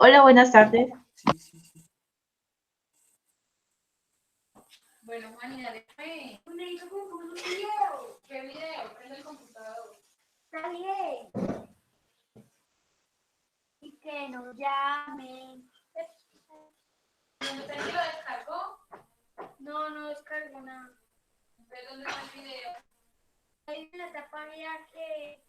Hola, buenas tardes. Sí, sí, sí. Bueno, Juan, dale. Me hizo como un video. ¿Qué video? Prende el computador. Está bien. Y que nos llamen. ¿No te lo descargó? No, no descargó nada. ¿Pero dónde está el video? Ahí en la tapa había que...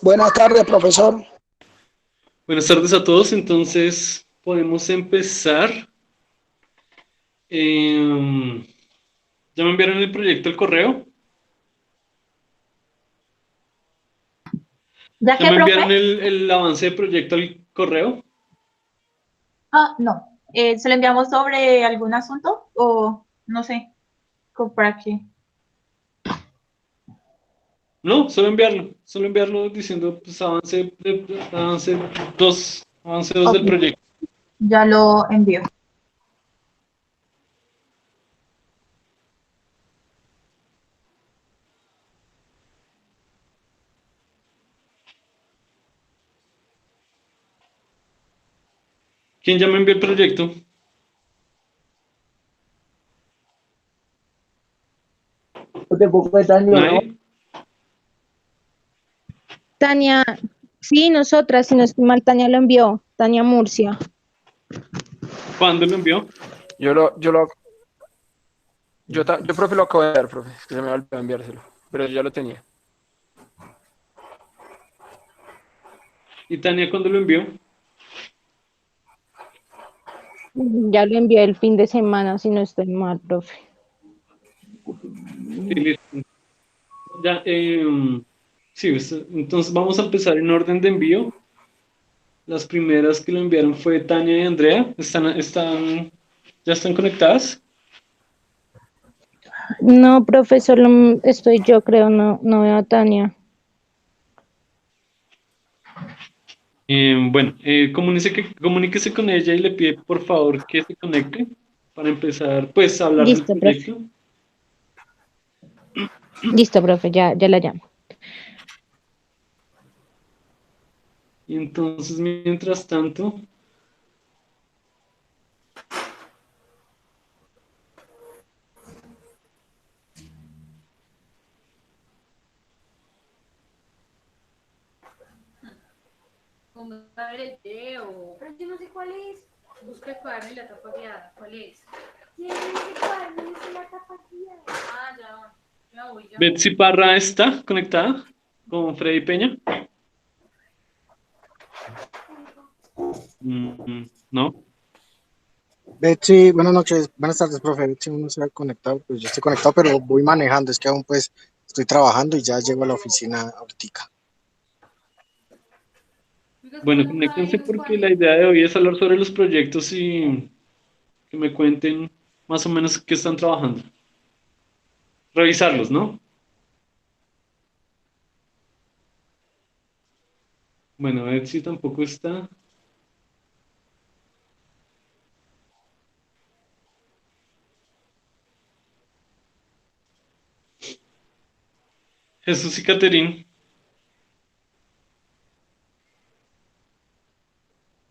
Buenas tardes, profesor. Buenas tardes a todos, entonces podemos empezar. ¿Ya me enviaron el proyecto al correo? ¿Ya ¿Ya qué, me enviaron profe? el avance de proyecto al correo? Ah, no. ¿Se lo enviamos sobre algún asunto? O no sé, ¿para qué? No, solo enviarlo diciendo pues avance 2 del Ok, proyecto. ya lo envío. ¿Quién ya me envió el proyecto? Tampoco es daño, ¿no? ¿Nadie? Tania, sí, nosotras, si no estoy mal, Tania lo envió, Tania Murcia. ¿Cuándo lo envió? Yo, profe, lo acabo de dar, profe. Es que se me olvidó enviárselo. Pero yo ya lo tenía. ¿Y Tania cuándo lo envió? Ya lo envié el fin de semana, si no estoy mal, profe. Sí, listo. Ya, sí, entonces vamos a empezar en orden de envío. Las primeras que lo enviaron fue Tania y Andrea. ¿Ya están conectadas? No, profe, solo estoy yo, creo, no veo a Tania. Bueno, comuníquese con ella y le pide por favor que se conecte para empezar pues a hablar del Listo, profe. proyecto. Listo, profe, ya la llamo. Y entonces, mientras tanto, ¿Cómo va el video? Pero yo no sé cuál es. Busca el cuaderno y la tapa guiada. ¿Cuál es? ¿Quién es el cuaderno y la tapa guiada? Ah, ya. Ya voy, ya voy. Betsy Parra está conectada con Freddy Peña. ¿No? Betsy, buenas noches, buenas tardes, profe. Betsy no se ha conectado, pues yo estoy conectado, pero voy manejando, es que aún pues estoy trabajando y ya llego a la oficina ahorita. Bueno, conéctense porque la idea de hoy es hablar sobre los proyectos y que me cuenten más o menos qué están trabajando. Revisarlos, ¿no? Bueno, Betsy tampoco está. Jesús y Caterín.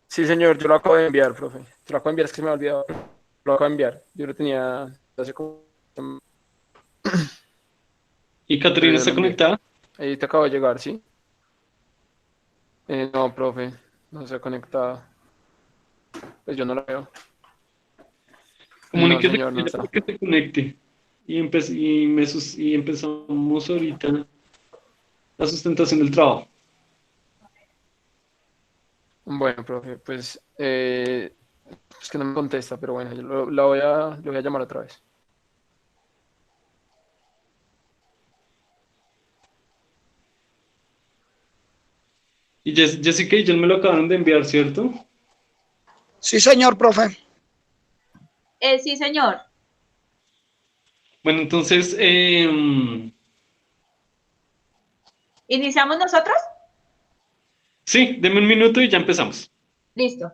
Sí, señor, yo lo acabo de enviar, profe. Te lo acabo de enviar, es que se me ha olvidado. Lo acabo de enviar. Yo lo tenía hace como... ¿Y pero Caterina ya lo está envié. conectada? Ahí te acabo de llegar, ¿sí? No, profe, no se ha conectado. Pues yo no lo veo. No, Comuníquese señor, con no ella está. para que se conecte. Y empezamos ahorita la sustentación del trabajo. Bueno, profe, pues es que no me contesta, pero bueno, yo le voy a llamar otra vez. Y Jessica y John me lo acabaron de enviar, ¿cierto? Sí, señor, profe. Sí, señor. Bueno, entonces, ¿Iniciamos nosotros? sí, deme un minuto y ya empezamos. Listo.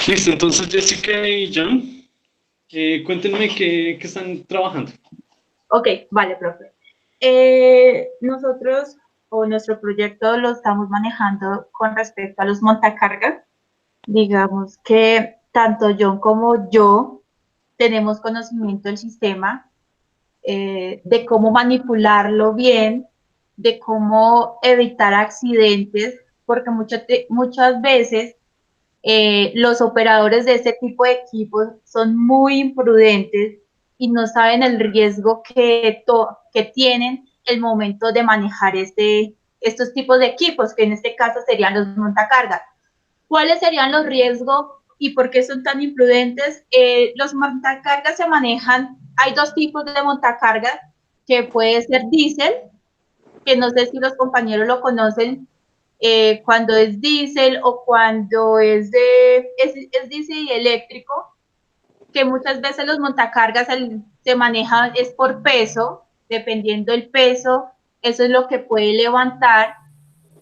Listo, entonces Jessica y John, cuéntenme qué están trabajando. Ok, vale, profe. Nosotros o nuestro proyecto lo estamos manejando con respecto a los montacargas. Digamos que tanto John como yo tenemos conocimiento del sistema, de cómo manipularlo bien, de cómo evitar accidentes, porque muchas veces los operadores de este tipo de equipos son muy imprudentes y no saben el riesgo que tienen el momento de manejar estos tipos de equipos, que en este caso serían los montacargas. ¿Cuáles serían los riesgos y por qué son tan imprudentes? Los montacargas se manejan, hay dos tipos de montacargas, que puede ser diésel, que no sé si los compañeros lo conocen, cuando es diésel o cuando es diésel y eléctrico, que muchas veces los montacargas se manejan es por peso, dependiendo del peso, eso es lo que puede levantar.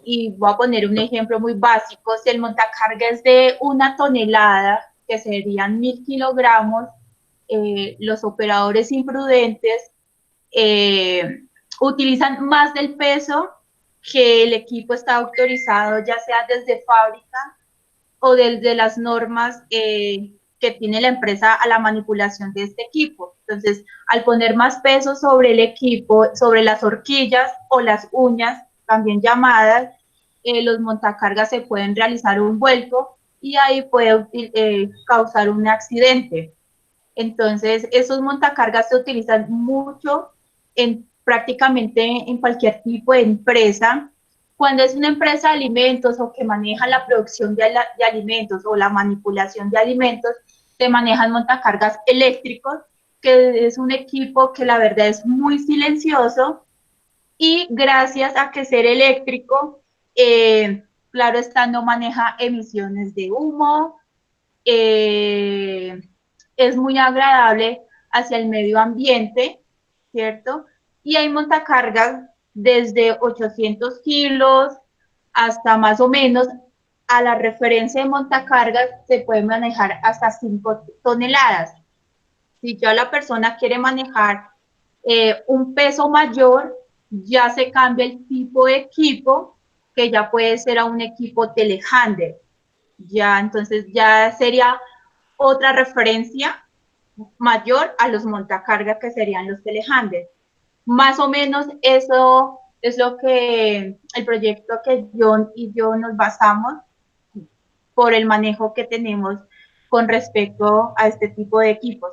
Y voy a poner un ejemplo muy básico: si el montacarga es de 1 tonelada, que serían 1000 kilogramos, los operadores imprudentes eh, utilizan más del peso que el equipo está autorizado, ya sea desde fábrica o desde las normas que tiene la empresa a la manipulación de este equipo. Entonces, al poner más peso sobre el equipo, sobre las horquillas o las uñas, también llamadas, los montacargas se pueden realizar un vuelco y ahí puede causar un accidente. Entonces, esos montacargas se utilizan mucho prácticamente en cualquier tipo de empresa. Cuando es una empresa de alimentos o que maneja la producción de alimentos o la manipulación de alimentos, se manejan montacargas eléctricos, que es un equipo que la verdad es muy silencioso y gracias a que ser eléctrico, claro está, no maneja emisiones de humo, eh, es muy agradable hacia el medio ambiente, ¿cierto? Y hay montacargas desde 800 kilos, hasta más o menos a la referencia de montacargas se puede manejar hasta 5 toneladas. Si ya la persona quiere manejar un peso mayor, ya se cambia el tipo de equipo, que ya puede ser a un equipo telehandler. Ya, entonces ya sería otra referencia mayor a los montacargas que serían los telehandlers. Más o menos eso es lo que el proyecto que John y yo nos basamos por el manejo que tenemos con respecto a este tipo de equipos.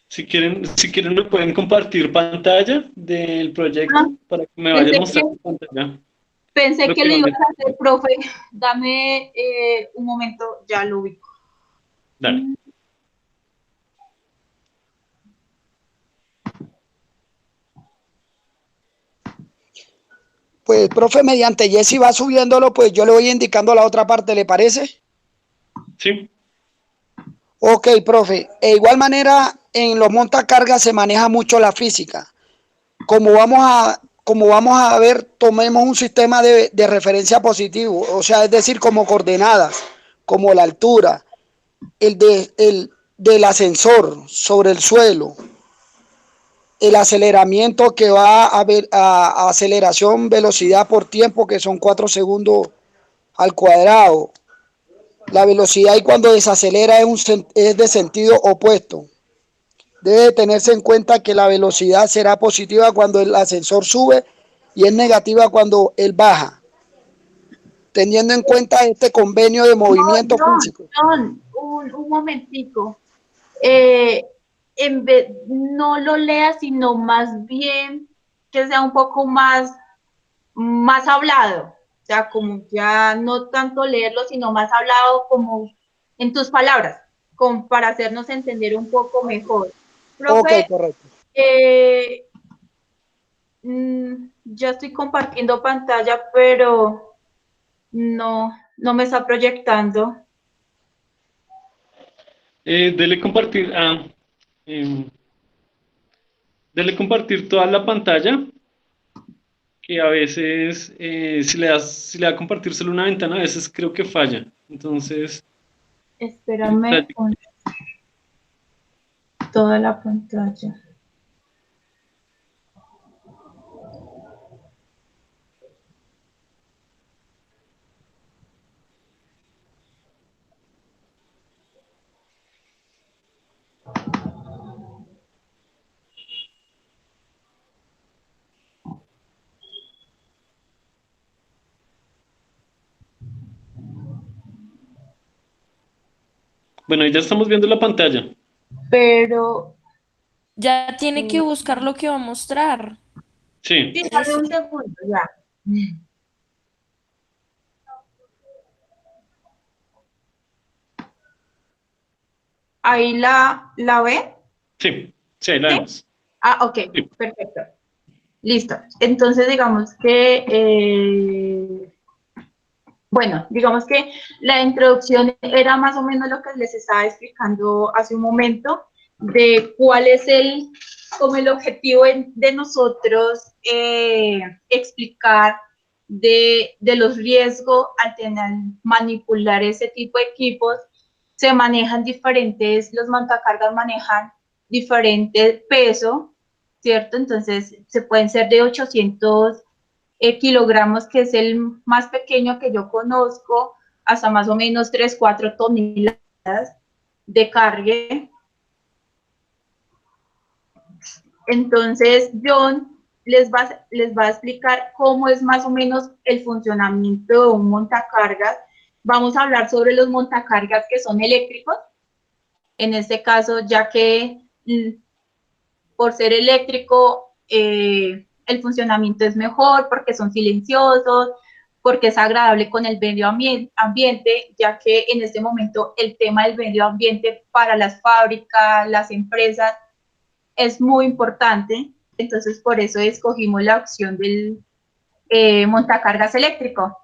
Si quieren me pueden compartir pantalla del Ah, proyecto para que me vayan pensé que, mostrando en pantalla pensé lo que que lo van ibas a... a hacer, profe. Dame un momento, ya lo ubico. Dale. Pues, profe, mediante Jessy va subiéndolo, pues yo le voy indicando la otra parte, ¿le parece? Sí. Ok, profe. De igual manera, en los montacargas se maneja mucho la física. Como vamos a ver, tomemos un sistema de referencia positivo, o sea, es decir, como coordenadas, como la altura, el del ascensor sobre el suelo, el aceleramiento que va a ver a aceleración, velocidad por tiempo, que son 4 segundos al cuadrado. La velocidad y cuando desacelera es de sentido opuesto. Debe tenerse en cuenta que la velocidad será positiva cuando el ascensor sube y es negativa cuando él baja, teniendo en cuenta este convenio de No, movimiento físico. John, un momentico. No lo leas, sino más bien que sea un poco más hablado. O sea, como ya no tanto leerlo, sino más hablado como en tus palabras, como para hacernos entender un poco mejor. Ok, Profe, correcto. eh, ya estoy compartiendo pantalla, pero no me está proyectando. Dele compartir. Em, dele compartir toda la pantalla, que a veces si le da a compartir solo una ventana, a veces creo que falla. Entonces, Espérame con toda la pantalla. bueno, ya estamos viendo la pantalla. Pero, Ya tiene que eh, buscar lo que va a mostrar. sí, Sí. dame Eso. un segundo, ya. Ahí la ve, Sí, sí, ahí la ¿sí? vemos. Ah, ok, Sí. perfecto. Listo. Entonces, digamos que, bueno, digamos que la introducción era más o menos lo que les estaba explicando hace un momento, de cuál es como el objetivo de nosotros explicar de los riesgos al tener, manipular ese tipo de equipos. Se manejan diferentes, los montacargas manejan diferente peso, ¿cierto? Entonces, se pueden ser de 800 kilogramos, que es el más pequeño que yo conozco, hasta más o menos 3 4 toneladas de carga. Entonces, John les va a explicar cómo es más o menos el funcionamiento de un montacargas. Vamos a hablar sobre los montacargas que son eléctricos. En este caso, ya que por ser eléctrico, el funcionamiento es mejor porque son silenciosos, porque es agradable con el medio ambiente, ya que en este momento el tema del medio ambiente para las fábricas, las empresas, es muy importante. Entonces, por eso escogimos la opción del montacargas eléctrico.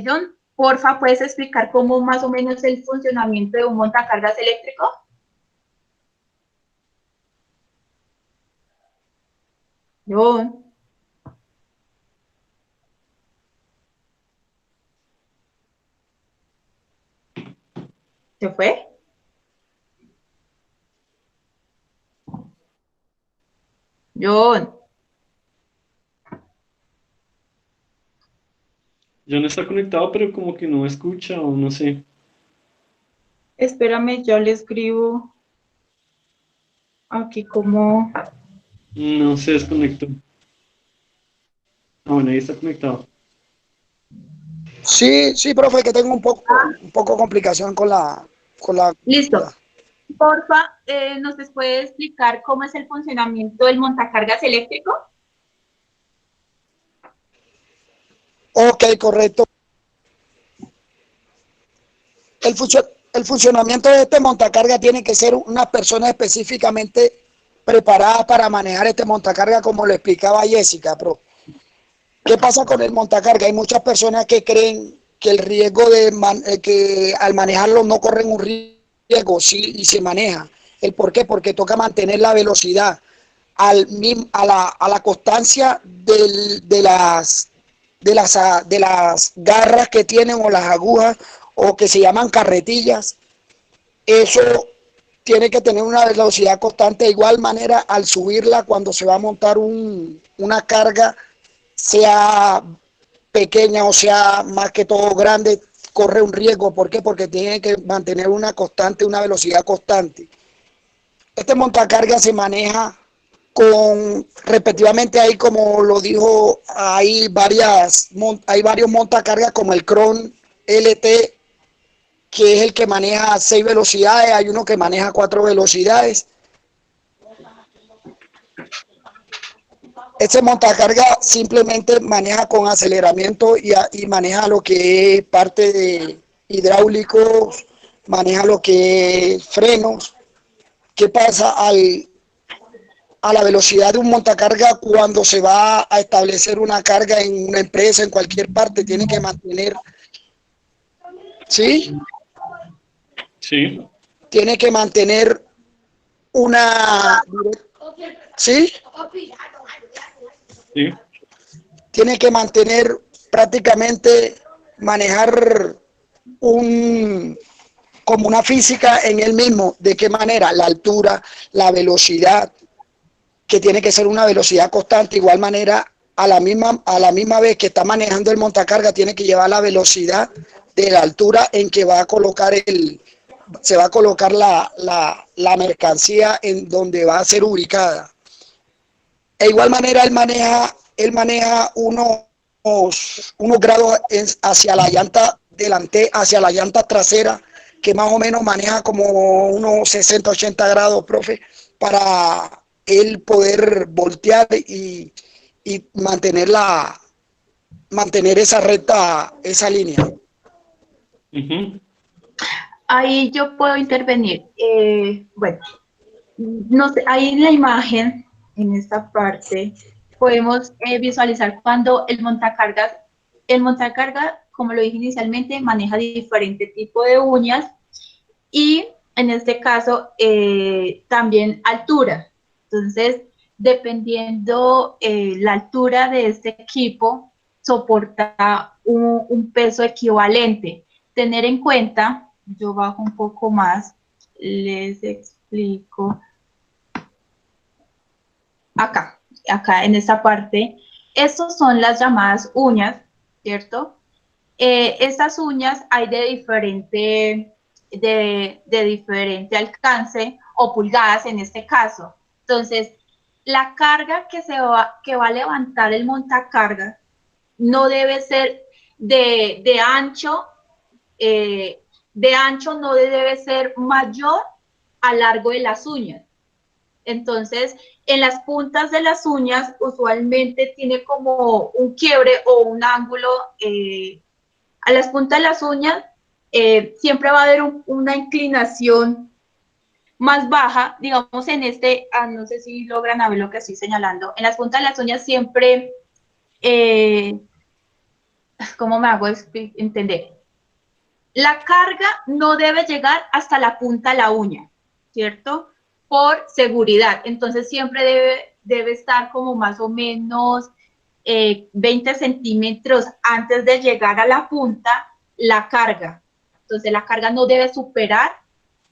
John, porfa, ¿puedes explicar cómo más o menos el funcionamiento de un montacargas eléctrico? John. ¿Se fue? John, Ya no está conectado, pero como que no escucha o no sé. espérame, ya le escribo aquí como... No se desconectó. Ah, bueno, ahí está conectado. Sí, sí, profe, que tengo un poco complicación con la Listo. computadora. Porfa, ¿nos puede explicar cómo es el funcionamiento del montacargas eléctrico? Ok, correcto. El funcionamiento de este montacarga tiene que ser una persona específicamente preparada para manejar este montacarga, como le explicaba Jessica, pero ¿qué pasa con el montacarga? Hay muchas personas que creen que el riesgo que al manejarlo no corren un riesgo, sí, y se maneja. ¿El por qué? Porque toca mantener la velocidad a la constancia de las garras que tienen o las agujas o que se llaman carretillas. Eso tiene que tener una velocidad constante. De igual manera, al subirla, cuando se va a montar una carga, sea pequeña o sea más que todo grande, corre un riesgo. ¿Por qué? Porque tiene que mantener una velocidad constante. Este montacarga se maneja respectivamente, ahí como lo dijo, hay varios montacargas como el Cron LT, que es el que maneja 6 velocidades, hay uno que maneja 4 velocidades. Ese montacarga simplemente maneja con aceleramiento y maneja lo que es parte de hidráulicos, maneja lo que es frenos. ¿Qué pasa a la velocidad de un montacarga cuando se va a establecer una carga en una empresa, en cualquier parte? Tiene que mantener, ¿sí? Sí, Tiene que mantener una, ¿sí? sí. Tiene que mantener prácticamente, manejar como una física en él mismo. ¿De qué manera? La altura, la velocidad, que tiene que ser una velocidad constante. Igual manera, a la misma vez que está manejando el montacarga, tiene que llevar la velocidad de la altura en que se va a colocar la mercancía en donde va a ser ubicada. De igual manera, él maneja unos grados hacia la llanta delante, hacia la llanta trasera, que más o menos maneja como unos 60, 80 grados, profe, para él poder voltear y mantener esa recta, esa línea. Ujú. Ahí yo puedo intervenir. Bueno, no sé, ahí en la imagen, en esta parte, podemos visualizar cuando el montacarga, como lo dije inicialmente, maneja diferente tipo de uñas y en este caso también altura. Entonces, dependiendo la altura de este equipo, soporta un peso equivalente. Tener en cuenta, yo bajo un poco más, les explico. Acá en esta parte, estas son las llamadas uñas, ¿cierto? Estas uñas hay de diferente alcance o pulgadas en este caso. Entonces, la carga que va a levantar el montacarga no debe ser de ancho, no debe ser mayor al largo de las uñas. Entonces, en las puntas de las uñas usualmente tiene como un quiebre o un ángulo. A las puntas de las uñas siempre va a haber una inclinación más baja, digamos en no sé si logran ver lo que estoy señalando, en las puntas de las uñas siempre, ¿cómo me hago entender? La carga no debe llegar hasta la punta de la uña, ¿cierto? Por seguridad. Entonces siempre debe estar como más o menos 20 centímetros antes de llegar a la punta la carga. entonces la carga no debe superar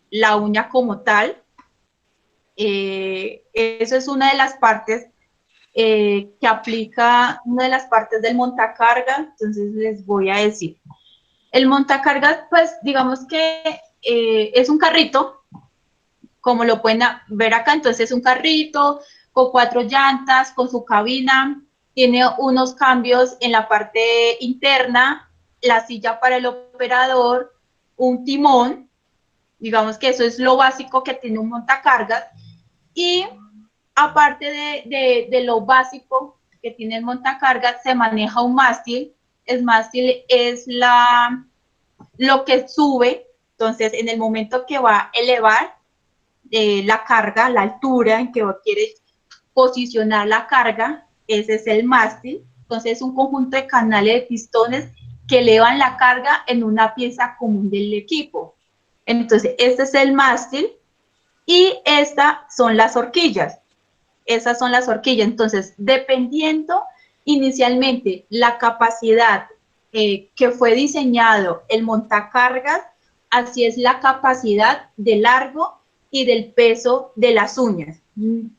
la uña como tal. Eso es una de las partes que aplica, una de las partes del montacarga, entonces les voy a decir. El montacargas, pues digamos que es un carrito, como lo pueden ver acá, entonces es un carrito con 4 llantas, con su cabina, tiene unos cambios en la parte interna, la silla para el operador, un timón, digamos que eso es lo básico que tiene un montacargas, y aparte de lo básico que tiene el montacargas, se maneja un mástil. El mástil es lo que sube, entonces en el momento que va a elevar la carga, la altura en que quiere posicionar la carga, ese es el mástil. Entonces es un conjunto de canales de pistones que elevan la carga en una pieza común del equipo. Entonces este es el mástil y estas son las horquillas. Esas son las horquillas. Entonces, dependiendo inicialmente la capacidad que fue diseñado el montacargas, así es la capacidad de largo y del peso de las uñas. No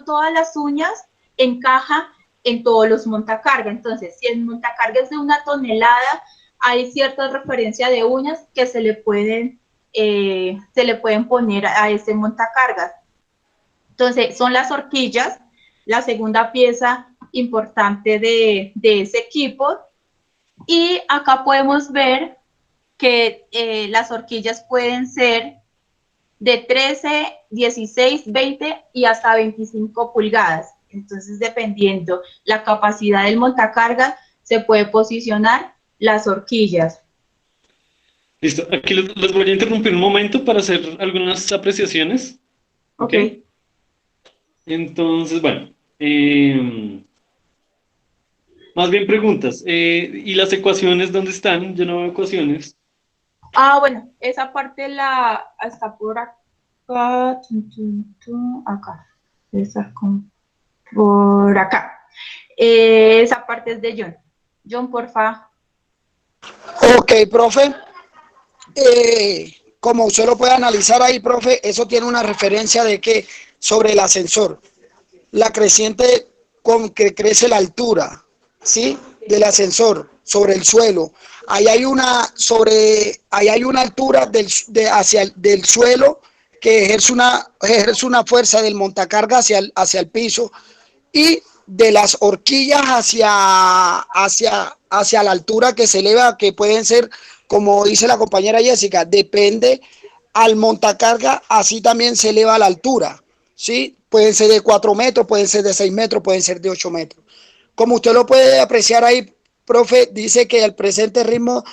todas las uñas encajan en todos los montacargas. Entonces, si el montacarga es de 1 tonelada, hay cierta referencia de uñas que se le pueden poner a ese montacargas. Entonces, son las horquillas, la segunda pieza importante de ese equipo. Y acá podemos ver que las horquillas pueden ser de 13, 16, 20 y hasta 25 pulgadas. Entonces, dependiendo la capacidad del montacarga, se puede posicionar las horquillas. Listo, aquí les voy a interrumpir un momento para hacer algunas apreciaciones. Ok. Entonces, bueno, más bien preguntas. ¿Y las ecuaciones dónde están? Yo no veo ecuaciones. Ah, bueno, esa parte está por acá. Acá. Por acá. Esa parte es de John. John, porfa. Ok, profe. Como usted lo puede analizar ahí, profe, eso tiene una referencia de que sobre el ascensor, la creciente con que crece la altura, ¿sí? Del ascensor sobre el suelo. Ahí hay una altura del suelo que ejerce una fuerza del montacarga hacia el piso, y de las horquillas hacia la altura que se eleva, que pueden ser, como dice la compañera Jessica, depende al montacarga, así también se eleva la altura, ¿sí? Pueden ser de 4 metros, pueden ser de 6 metros, pueden ser de 8 metros. Como usted lo puede apreciar ahí, profe, dice que el presente ritmo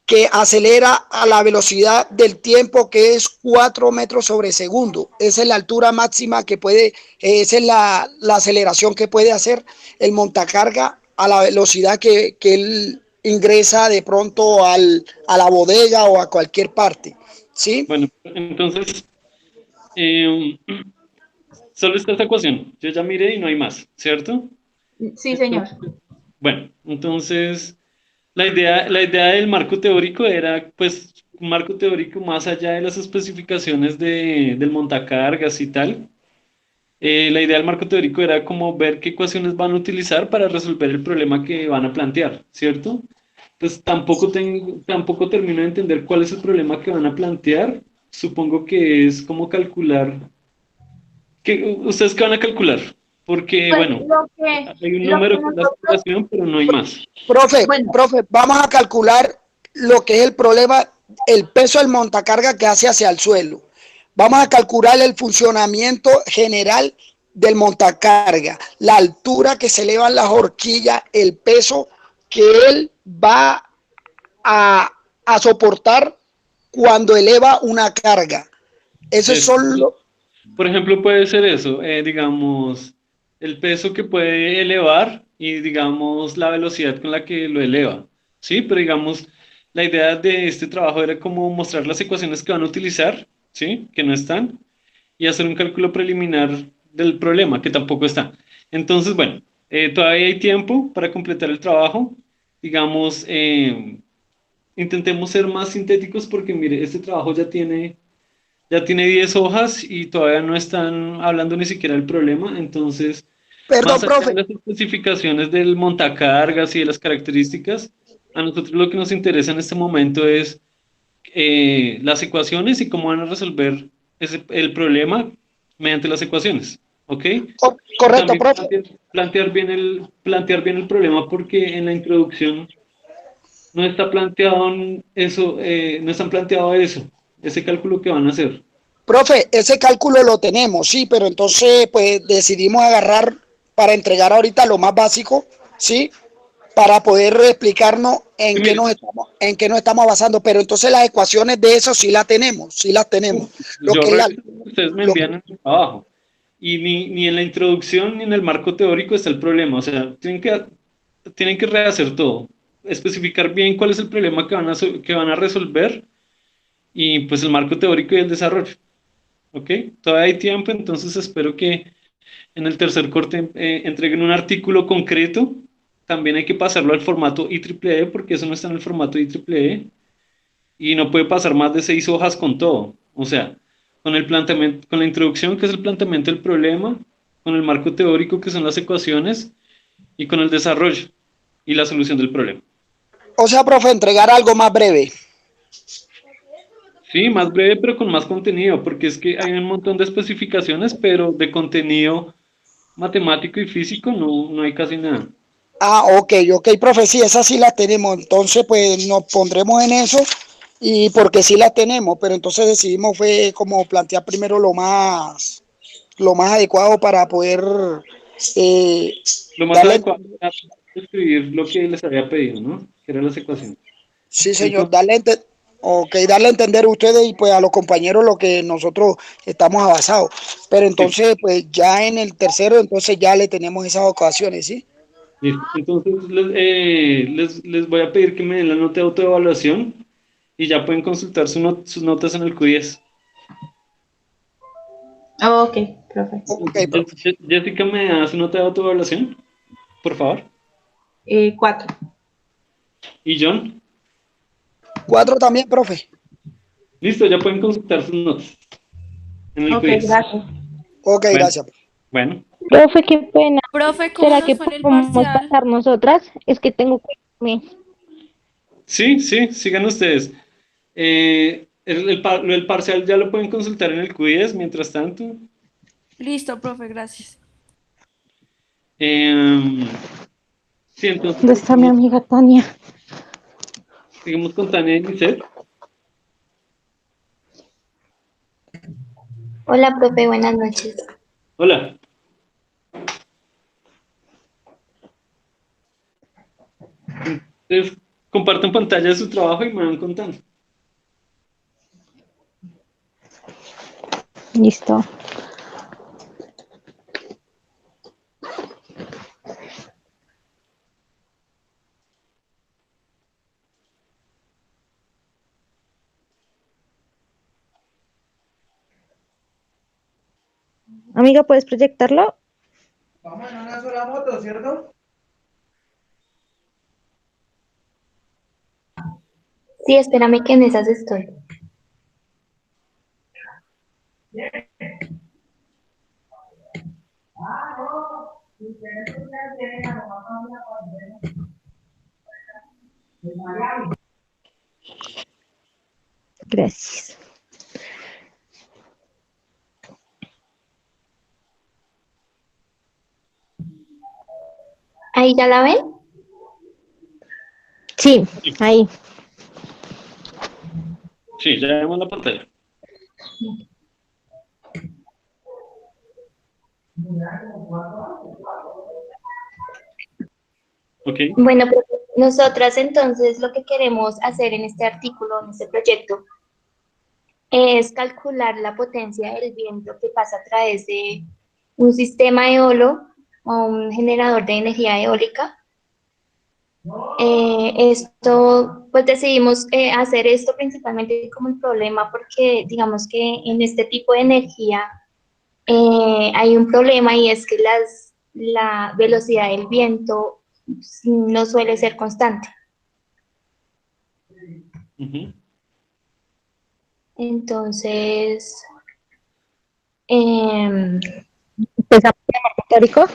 que acelera a la velocidad del tiempo, que es 4 metros sobre segundo. Esa es la altura máxima que puede, esa es la aceleración que puede hacer el montacarga a la velocidad que él ingresa de pronto a la bodega o a cualquier parte, ¿sí? Bueno, entonces, solo está esta ecuación. Yo ya miré y no hay más, ¿cierto? Sí, señor. Bueno, entonces, la idea del marco teórico era, pues, un marco teórico más allá de las especificaciones del montacargas y tal. La idea del marco teórico era como ver qué ecuaciones van a utilizar para resolver el problema que van a plantear, ¿cierto? Pues tampoco termino de entender cuál es el problema que van a plantear. Supongo que es como calcular. ¿Ustedes qué van a calcular? Porque, Pues bueno, hay un número que es la aceleración, pero no hay más. Profe, vamos a calcular lo que es el problema, el peso del montacarga que hace hacia el suelo. Vamos a calcular el funcionamiento general del montacarga, la altura que se elevan las horquillas, el peso que él va a soportar cuando eleva una carga. Eso es solo. Por ejemplo, puede ser eso, digamos, el peso que puede elevar y, digamos, la velocidad con la que lo eleva, ¿sí? Pero, digamos, la idea de este trabajo era como mostrar las ecuaciones que van a utilizar, ¿sí? Que no están, y hacer un cálculo preliminar del problema, que tampoco está. Entonces, bueno, todavía hay tiempo para completar el trabajo. Digamos, intentemos ser más sintéticos porque mire, este trabajo ya tiene 10 hojas y todavía no están hablando ni siquiera del problema, entonces, Perdón, más allá de profe. las especificaciones del montacargas y de las características, a nosotros lo que nos interesa en este momento es las ecuaciones y cómo van a resolver el problema mediante las ecuaciones, ¿ok? Y Correcto, también profe. plantear bien el problema porque en la introducción no está planteado eso, no están planteado eso, ese cálculo que van a hacer. Profe, ese cálculo lo tenemos, sí, pero entonces pues decidimos agarrar para entregar ahorita lo más básico, ¿sí? Para poder explicarnos Y mire, en qué nos estamos basando, pero entonces las ecuaciones de eso sí las tenemos, sí las tenemos. Lo yo que es la, reviso lo que ustedes me lo, envían en el trabajo y ni en la introducción ni en el marco teórico está el problema, o sea, tienen que rehacer todo, especificar bien cuál es el problema que van a resolver y pues el marco teórico y el desarrollo, ¿ok? Todavía hay tiempo, entonces espero que en el tercer corte entreguen un artículo concreto. También hay que pasarlo al formato IEEE porque eso no está en el formato IEEE y no puede pasar más de 6 hojas con todo. O sea, con el planteamiento, con la introducción, que es el planteamiento del problema, con el marco teórico, que son las ecuaciones, y con el desarrollo y la solución del problema. o sea, profe, entregar algo más breve. Sí, más breve, pero con más contenido, porque es que hay un montón de especificaciones, pero de contenido matemático y físico no hay casi nada. Ah, ok, profe, sí, esas sí las tenemos. Entonces, pues nos pondremos en eso y porque sí las tenemos, pero entonces decidimos fue como plantear primero lo más adecuado para poder eh, Lo más darle, adecuado era escribir lo que les había pedido, ¿no? Que eran las ecuaciones. sí, señor, Entonces, darle a entender a ustedes y pues a los compañeros lo que nosotros estamos avanzados. Pero sí, entonces, pues ya en el tercero, entonces ya le tenemos esas ocasiones, ¿sí? listo. Entonces les voy a pedir que me den la nota de autoevaluación y ya pueden consultar sus notas en el Q10. Ok, profe. Ok, profe. Jessica, ¿me da su nota de autoevaluación? Por favor. 4. ¿Y John? 4 también, profe. Listo, ya pueden consultar sus notas en el Ok, Q10. gracias. Ok, Bueno, gracias. bueno. Profe, qué pena. Profe, ¿cómo ¿Será nos que fue en el podemos parcial? pasar nosotras? Es que tengo que irme. Sí, sí, sigan ustedes. El parcial ya lo pueden consultar en el Q10 mientras tanto. Listo, profe, gracias. Em, sí, entonces ¿Dónde está mi amiga Tania? seguimos con Tania y Lisette. Hola, profe, buenas noches. Hola. Entonces, comparten pantalla de su trabajo y me van contando. Listo. Amiga, ¿puedes proyectarlo? Vamos en una sola moto, ¿cierto? Sí, espérame que en esas estoy. Gracias. ¿Ahí ya la ven? Sí, ahí. Sí, ya vemos la pantalla. Ok. Bueno, profe, nosotras entonces lo que queremos hacer en este artículo, en este proyecto, es calcular la potencia del viento que pasa a través de un sistema eolo o un generador de energía eólica. Pues decidimos hacer esto principalmente como el problema porque digamos que en este tipo de energía hay un problema y es que la velocidad del viento no suele ser constante. Ujú. Entonces, Empezamos con el marco teórico.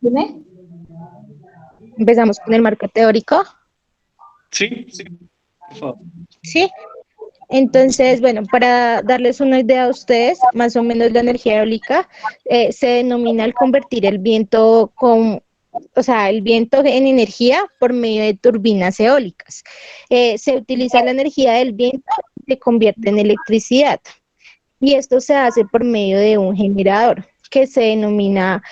dime. Empezamos con el marco teórico. Sí, sí, por favor. Sí. Entonces, bueno, para darles una idea a ustedes, más o menos la energía eólica se denomina al convertir el viento o sea, el viento en energía por medio de turbinas eólicas. Se utiliza la energía del viento y se convierte en electricidad. Y esto se hace por medio de un generador que se denomina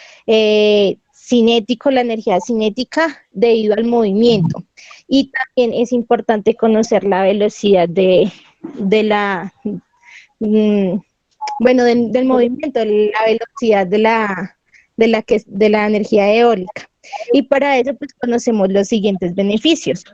cinético, la energía cinética debido al movimiento. Y también es importante conocer la velocidad de la, mm, bueno, del movimiento, la velocidad de la energía eólica. Y para eso pues conocemos los siguientes beneficios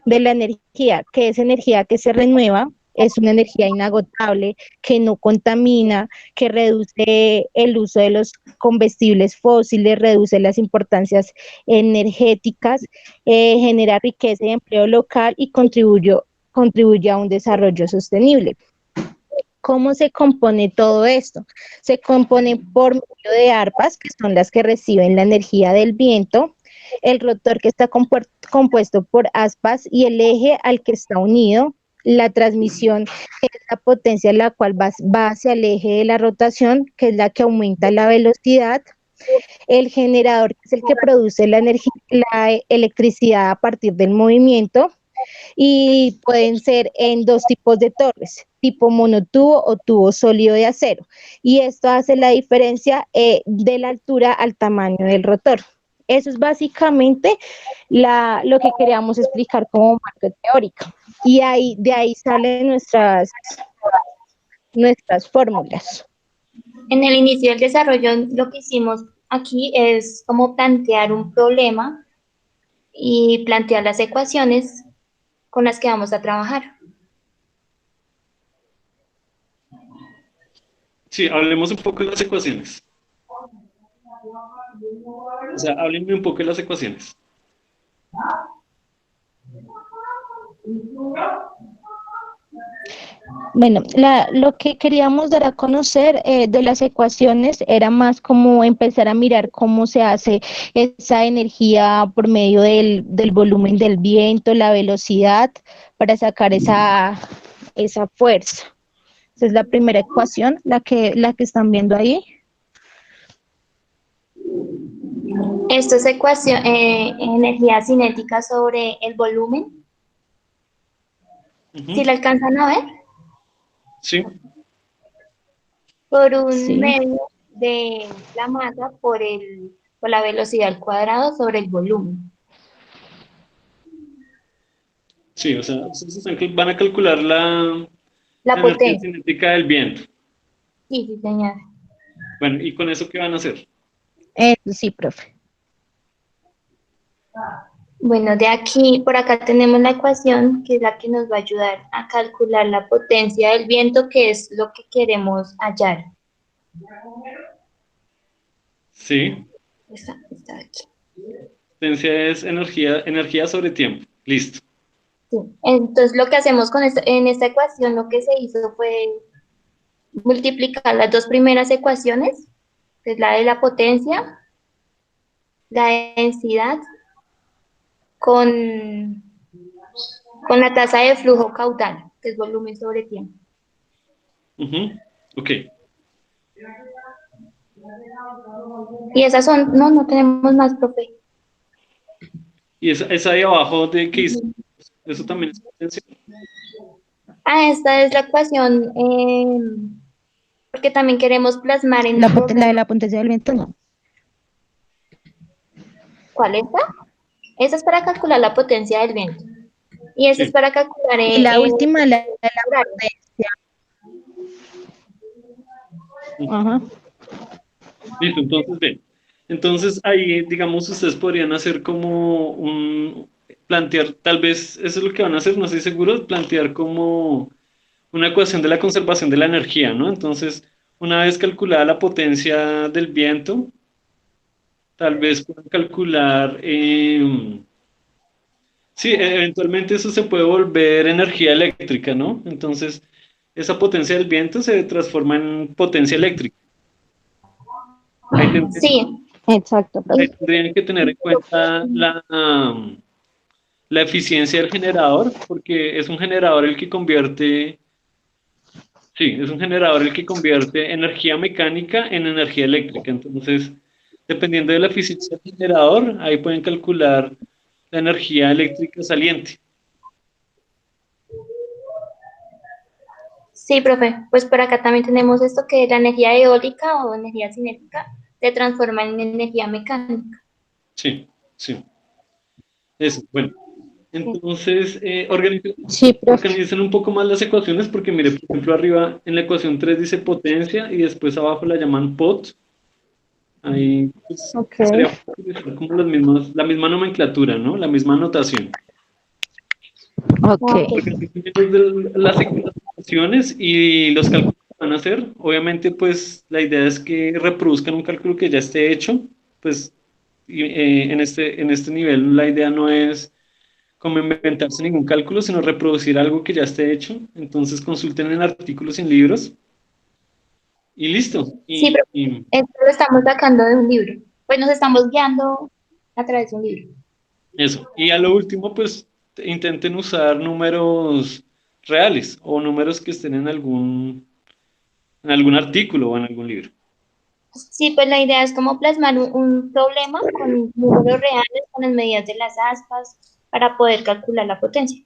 de la energía, que es energía que se renueva, es una energía inagotable, que no contamina, que reduce el uso de los combustibles fósiles, reduce las importancias energéticas, genera riqueza y empleo local y contribuye a un desarrollo sostenible. ¿Cómo se compone todo esto? Se compone por medio de arpas, que son las que reciben la energía del viento, el rotor que está compuesto por aspas y el eje al que está unido, la transmisión, que es la potencia la cual va hacia el eje de la rotación, que es la que aumenta la velocidad, el generador, que es el que produce la electricidad a partir del movimiento, y pueden ser en dos tipos de torres, tipo monotubo o tubo sólido de acero. Y esto hace la diferencia de la altura al tamaño del rotor. Eso es básicamente lo que queríamos explicar como marco teórico. Y de ahí salen nuestras fórmulas. En el inicio del desarrollo, lo que hicimos aquí es como plantear un problema y plantear las ecuaciones con las que vamos a trabajar. Sí, hablemos un poco de las ecuaciones. O sea, háblenme un poco de las ecuaciones. Bueno, lo que queríamos dar a conocer de las ecuaciones era más como empezar a mirar cómo se hace esa energía por medio del volumen del viento, la velocidad, para sacar esa fuerza. Esa es la primera ecuación, la que están viendo ahí. Esto es energía cinética sobre el volumen. ¿Sí la alcanzan a ver? Sí. Por un medio de la masa por la velocidad al cuadrado sobre el volumen. Sí, o sea, ustedes van a calcular la energía potencia. cinética del viento. Sí, sí, señor. Bueno, ¿y con eso qué van a hacer? Sí, profe. Bueno, de aquí, por acá tenemos la ecuación, que es la que nos va a ayudar a calcular la potencia del viento, que es lo que queremos hallar. Sí. Está aquí. Potencia es energía sobre tiempo. Listo. Sí. Entonces, lo que hacemos en esta ecuación, lo que se hizo fue multiplicar las dos primeras ecuaciones, que es la de la potencia, la densidad, con la tasa de flujo caudal, que es volumen sobre tiempo. Ok. Y esas son, no tenemos más, profe. ¿Y esa ahí abajo de qué hizo? ¿Eso también es potencia? Esta es la ecuación, porque también queremos plasmar en La de la potencia del viento, no. ¿Cuál es esta? Esa es para calcular la potencia del viento. Y esa es para calcular... Y la última, la potencia. Ajá. Listo, entonces ven. Entonces ahí, digamos, ustedes podrían hacer como plantear, tal vez eso es lo que van a hacer, no estoy seguro, plantear como una ecuación de la conservación de la energía, ¿no? Entonces, una vez calculada la potencia del viento, tal vez puedan calcular Sí, eventualmente eso se puede volver energía eléctrica, ¿no? Entonces, esa potencia del viento se transforma en potencia eléctrica. Ahí, Sí, Exacto, ahí profe. tendrían que tener en cuenta la eficiencia del generador, porque es un generador el que convierte, sí, es un generador el que convierte energía mecánica en energía eléctrica. Entonces, dependiendo de la eficiencia del generador, ahí pueden calcular la energía eléctrica saliente. sí, profe. Pues por acá también tenemos esto que la energía eólica o energía cinética se transforma en energía mecánica. Sí, sí, eso. Bueno, Sí. entonces Sí, profe. organicen un poco más las ecuaciones porque, mire, por ejemplo, arriba en la ecuación 3 dice potencia y después abajo la llaman pot. Ahí pues, Ok. sería utilizar como la misma nomenclatura, ¿no? La misma notación. Ok. Ok. Las ecuaciones y los cálculos que van a hacer. Obviamente, pues la idea es que reproduzcan un cálculo que ya esté hecho. Pues en este nivel la idea no es como inventarse ningún cálculo, sino reproducir algo que ya esté hecho. Entonces consulten en artículos y en libros y listo. Sí, profe. Esto lo estamos sacando de un libro. Pues nos estamos guiando a través de un libro. Eso. Y a lo último, pues intenten usar números reales o números que estén en algún artículo o en algún libro. Sí, pues la idea es como plasmar un problema con números reales, con las medidas de las aspas, para poder calcular la potencia.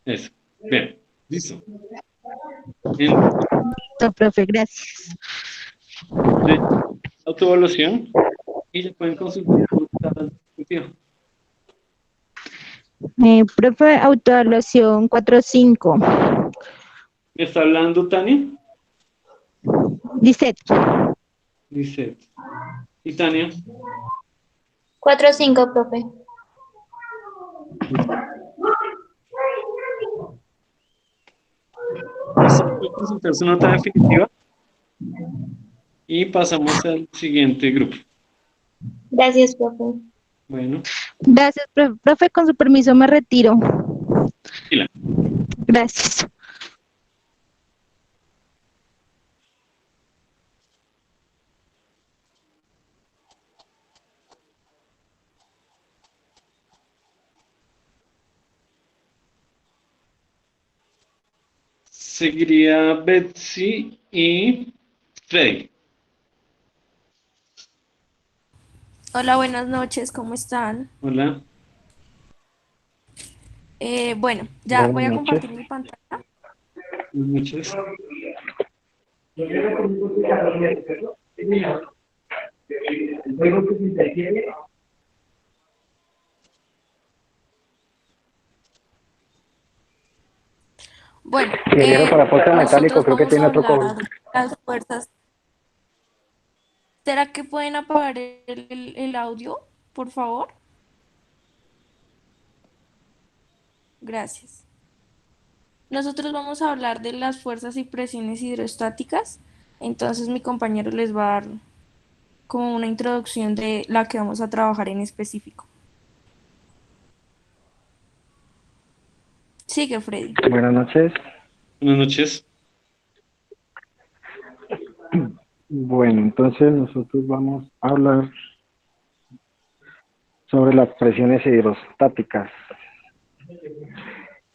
Eso. Bien. Listo. En Listo, profe, gracias. autoevaluación y ya pueden consultar cada dispositivo. Profe, autoevaluación 4.5. ¿Me está hablando Tania? Dice, Dice. ¿Y Tania? 4 o 5, profe. Listo. Pueden consultar su nota definitiva y pasamos al siguiente grupo. Gracias, profe. Bueno, gracias, profe. Profe, con su permiso me retiro.Ila. Gracias. Seguiría Betsy y Freddy. Hola, buenas noches, ¿cómo están? Hola. Bueno, ya Buenas voy a noches. compartir mi pantalla. Buenas noches. Bueno, Ingeniero para aporte metálico, nosotros creo que vamos tiene a otro cobro. hablar de las fuerzas. ¿Será que pueden apagar el audio, por favor? Gracias. Nosotros vamos a hablar de las fuerzas y presiones hidrostáticas. Entonces mi compañero les va a dar como una introducción de la que vamos a trabajar en específico. Sigue, Freddy. Buenas noches. Buenas noches. Bueno, entonces nosotros vamos a hablar sobre las presiones hidrostáticas.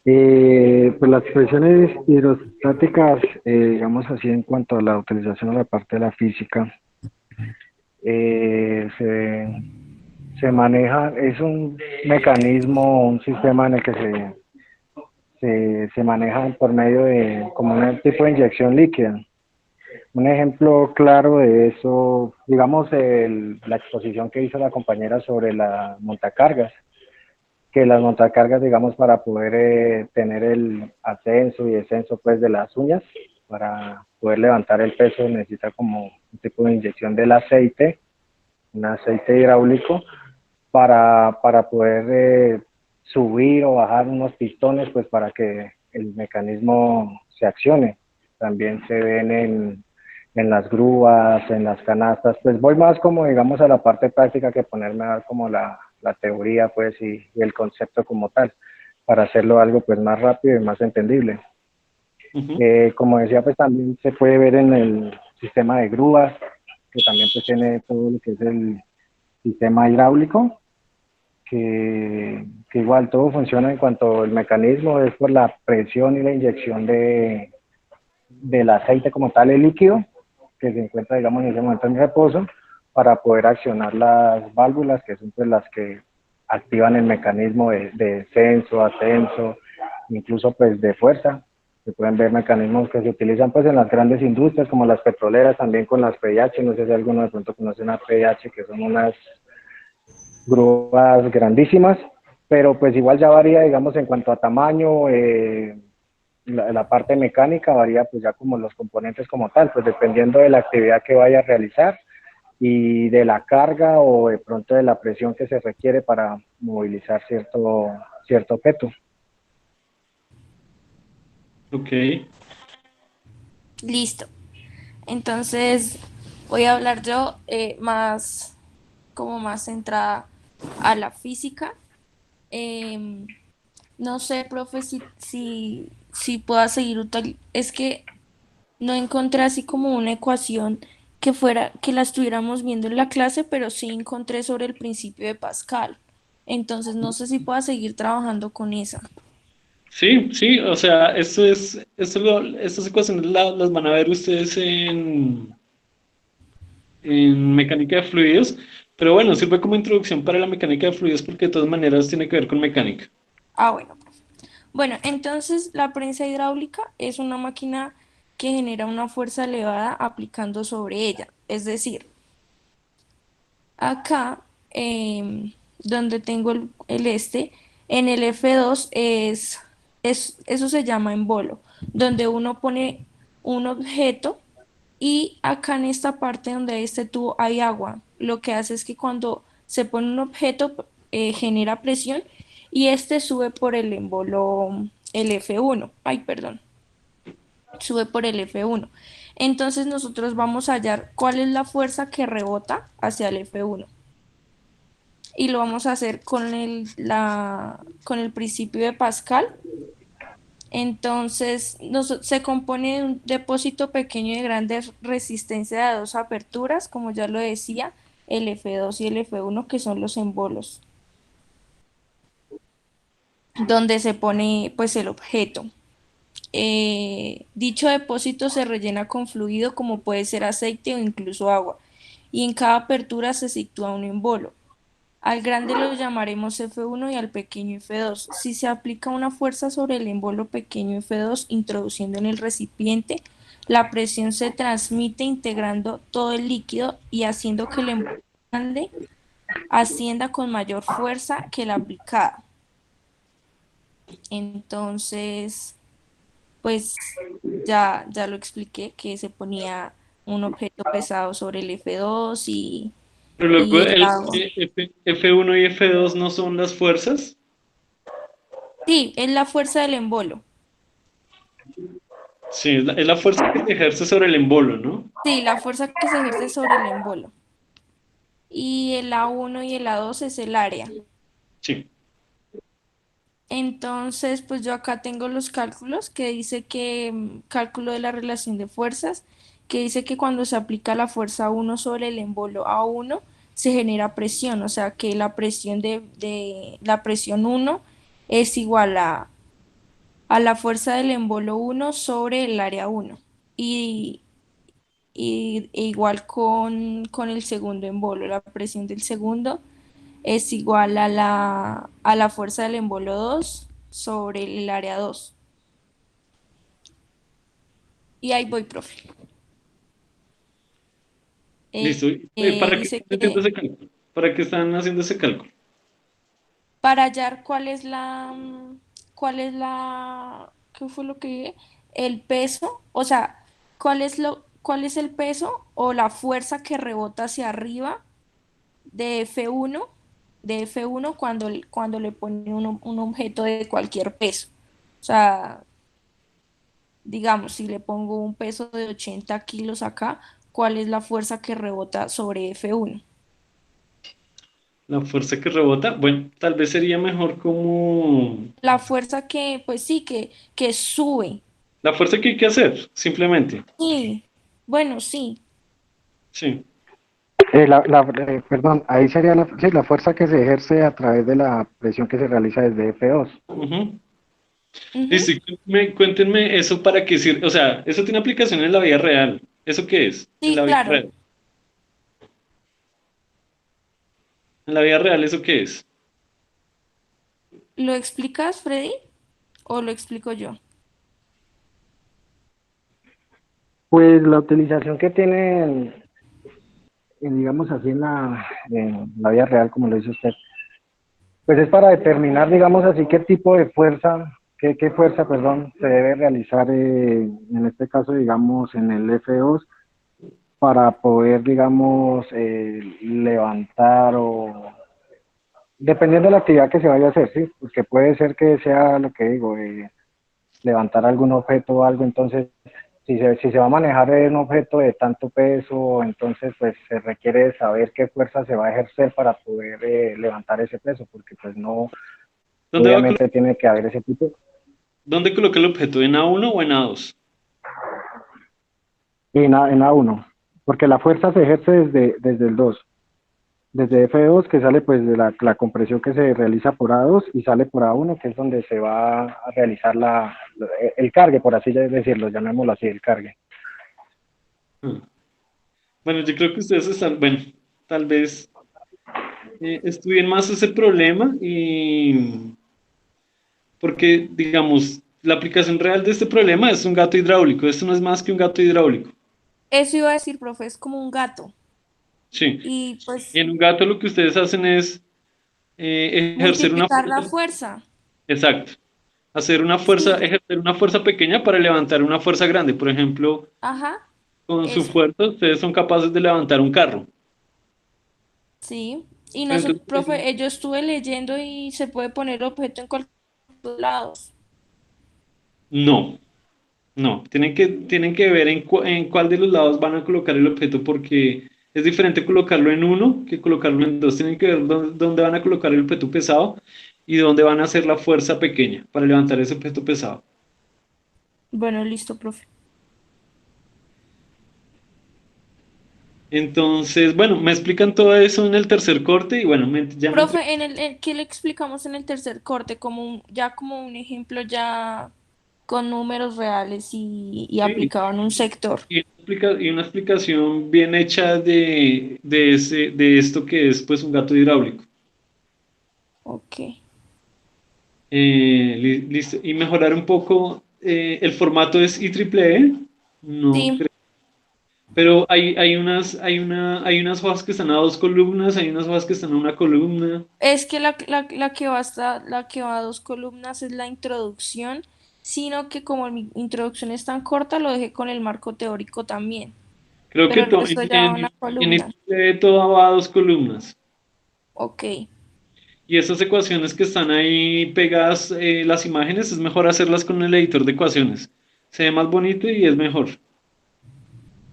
Pues las presiones hidrostáticas, digamos así, en cuanto a la utilización de la parte de la física, se maneja, es un mecanismo, un sistema en el que se maneja por medio de como un tipo de inyección líquida. Un ejemplo claro de eso, digamos, la exposición que hizo la compañera sobre la montacargas, que las montacargas, digamos, para poder tener el ascenso y descenso pues de las uñas, para poder levantar el peso necesita como un tipo de inyección del aceite, un aceite hidráulico, para poder subir o bajar unos pistones, pues para que el mecanismo se accione. También se ven en las grúas, en las canastas, pues voy más como digamos a la parte práctica que ponerme a dar como la teoría pues y el concepto como tal, para hacerlo algo pues más rápido y más entendible. Como decía, pues también se puede ver en el sistema de grúas, que también pues tiene todo lo que es el sistema hidráulico, que igual todo funciona en cuanto al mecanismo, es por la presión y la inyección del aceite como tal, el líquido, que se encuentra, digamos, en ese momento en reposo, para poder accionar las válvulas, que son pues las que activan el mecanismo de descenso, ascenso, incluso pues de fuerza. Se pueden ver mecanismos que se utilizan pues en las grandes industrias, como las petroleras, también con las PIH, no sé si alguno de pronto conoce una PIH, que son unas grúas grandísimas, pero pues igual ya varía, digamos, en cuanto a tamaño, la parte mecánica varía pues ya como los componentes como tal, pues dependiendo de la actividad que vaya a realizar y de la carga o de pronto de la presión que se requiere para movilizar cierto objeto. Ok. Listo. Entonces voy a hablar yo más, como más centrada a la física. No sé, profe, si pueda seguir es que no encontré así como una ecuación que fuera, que la estuviéramos viendo en la clase, pero sí encontré sobre el principio de Pascal. Entonces no sé si pueda seguir trabajando con esa. Sí, sí, o sea, estas ecuaciones las van a ver ustedes en mecánica de fluidos, pero bueno, sirve como introducción para la mecánica de fluidos porque de todas maneras tiene que ver con mecánica. Ah, bueno. Bueno, entonces la prensa hidráulica es una máquina que genera una fuerza elevada aplicando sobre ella. Es decir, acá, donde tengo en el F2 eso se llama embolo, donde uno pone un objeto y acá en esta parte donde hay este tubo hay agua. Lo que hace es que cuando se pone un objeto genera presión y este sube por el embolo, el F1. Ay, perdón, sube por el F1. Entonces nosotros vamos a hallar cuál es la fuerza que rebota hacia el F1 y lo vamos a hacer con el principio de Pascal. Entonces, se compone de un depósito pequeño de grandes resistencia de dos aperturas, como ya lo decía, el F2 y el F1, que son los embolos, donde se pone pues el objeto. Dicho depósito se rellena con fluido como puede ser aceite o incluso agua, y en cada apertura se sitúa un embolo. Al grande lo llamaremos F1 y al pequeño F2. Si se aplica una fuerza sobre el embolo pequeño F2 introduciendo en el recipiente, la presión se transmite integrando todo el líquido y haciendo que el embolo grande ascienda con mayor fuerza que la aplicada. Entonces, pues ya lo expliqué, que se ponía un objeto pesado sobre el F2 Pero luego y el el agua. F1 y F2 no son las fuerzas. Sí, es la fuerza del embolo. Sí, es la fuerza que se ejerce sobre el embolo, ¿no? Sí, la fuerza que se ejerce sobre el embolo. Y el A1 y el A2 es el área. Sí. Entonces, pues yo acá tengo los cálculos que dice que, cálculo de la relación de fuerzas, que dice que cuando se aplica la fuerza 1 sobre el embolo A1, se genera presión, o sea que la presión de la presión 1 es igual a la fuerza del embolo 1 sobre el área 1. Y, e igual con el segundo embolo, la presión del segundo es igual a la fuerza del embolo 2 sobre el área 2. Y ahí voy, profe. Listo. ¿Para qué Dice están haciendo que ese cálculo? ¿Para qué están haciendo ese cálculo? para hallar ¿qué fue lo que dije? El peso, o sea, cuál es el peso o la fuerza que rebota hacia arriba de F1, cuando le pone un objeto de cualquier peso. O sea, digamos, si le pongo un peso de 80 kilos acá, ¿cuál es la fuerza que rebota sobre F1? La fuerza que rebota, bueno, tal vez sería mejor como La fuerza que, pues sí, que sube. la fuerza que hay que hacer, simplemente. Sí, bueno, sí. Sí. Perdón, ahí sería sí, la fuerza que se ejerce a través de la presión que se realiza desde F2. Ujú. Ujú. Listo, y cuéntenme eso para qué sirve. O sea, eso tiene aplicación en la vida real. ¿Eso qué es? En Sí, la vida claro. real. En la vida real, ¿eso qué es? ¿Lo explicas, Freddy? ¿O lo explico yo? Pues la utilización que tienen, digamos así, en la vida real, como lo dice usted, pues es para determinar, digamos así, qué tipo de fuerza, qué fuerza, perdón, se debe realizar, en este caso, digamos, en el F2, para poder, digamos, levantar o, dependiendo de la actividad que se vaya a hacer, ¿sí? Porque puede ser que sea lo que digo, levantar algún objeto o algo, entonces si se va a manejar un objeto de tanto peso, entonces pues se requiere saber qué fuerza se va a ejercer para poder levantar ese peso, porque pues no, ¿Dónde va a obviamente tiene que haber ese tipo, dónde coloca el objeto? ¿En A1 o en A2? y en A1, porque la fuerza se ejerce desde el 2, desde F2 que sale pues de la compresión que se realiza por A2 y sale por A1 que es donde se va a realizar el cargue, por así decirlo, llamémoslo así, el cargue. Hmm. Bueno, yo creo que ustedes están, bueno, tal vez estudien más ese problema y porque, digamos, la aplicación real de este problema es un gato hidráulico. Esto no es más que un gato hidráulico. Eso iba a decir, profe, es como un gato. Sí. Y Y pues en un gato lo que ustedes hacen es ejercer una multiplicar la fuerza. fuerza. Exacto. Hacer una fuerza, Sí, ejercer una fuerza pequeña para levantar una fuerza grande. Por ejemplo, ajá, con su eso. fuerza ustedes son capaces de levantar un carro. Sí. Y no Pero sé, entonces, profe, yo estuve leyendo y se puede poner objeto en cualquier lado. no, no. Tienen que ver en cuál de los lados van a colocar el objeto porque es diferente colocarlo en uno que colocarlo en dos. Tienen que ver dónde van a colocar el objeto pesado y dónde van a hacer la fuerza pequeña para levantar ese objeto pesado. Bueno, listo, profe. Entonces, bueno, me explican todo eso en el tercer corte y bueno, ya me Profe, ¿qué le explicamos en el tercer corte? Ya como un ejemplo ya con números reales y sí, aplicado en un sector. y una explicación bien hecha de esto que es pues un gato hidráulico. Ok. Listo. Y mejorar un poco, el formato es IEEE, no Sí, creo. Pero hay unas hojas que están a dos columnas, hay unas hojas que están a una columna. es que la que va la que va a dos columnas es la introducción, sino que como mi introducción es tan corta, lo dejé con el marco teórico también, Creo que pero el resto ya va a una en columna. IEEE todo va a dos columnas. Ok, Y esas ecuaciones que están ahí pegadas, las imágenes, es mejor hacerlas con el editor de ecuaciones. Se ve más bonito y es mejor.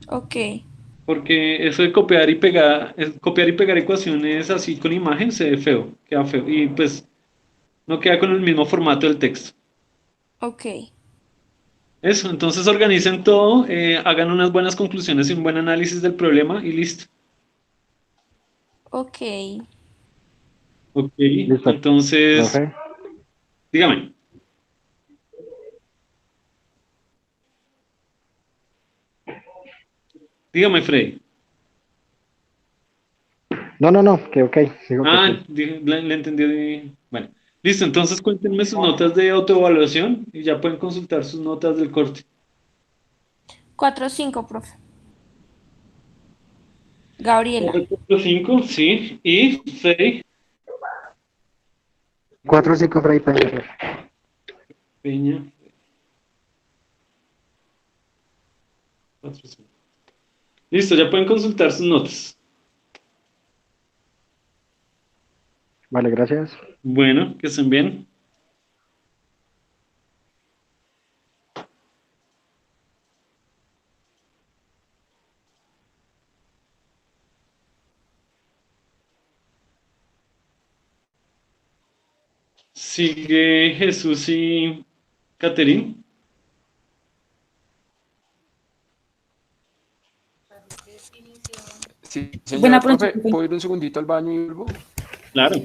ok, Porque eso de copiar y pegar ecuaciones así con imagen se ve feo, queda feo. Y pues no queda con el mismo formato del texto. ok, Eso, entonces organicen todo, hagan unas buenas conclusiones y un buen análisis del problema y listo. ok. Ok, Listo, entonces, profe. dígame. Dígame, Freddy. No, que ok, digo que Ah, ok. le entendí. Bueno, listo, entonces cuéntenme sus notas de autoevaluación y ya pueden consultar sus notas del corte. 4-5, profe. Gabriela. 4.5, sí. Y Freddy. 4 o 5 Freddy Peña, profe. Peña. 4, 5. Listo, ya pueden consultar sus notas. Vale, gracias. Bueno, que estén bien. Sigue Jesús y Caterín. Sí, Buena señor, pronto, profe, ¿puedo ir un segundito al baño y vuelvo? Un Claro,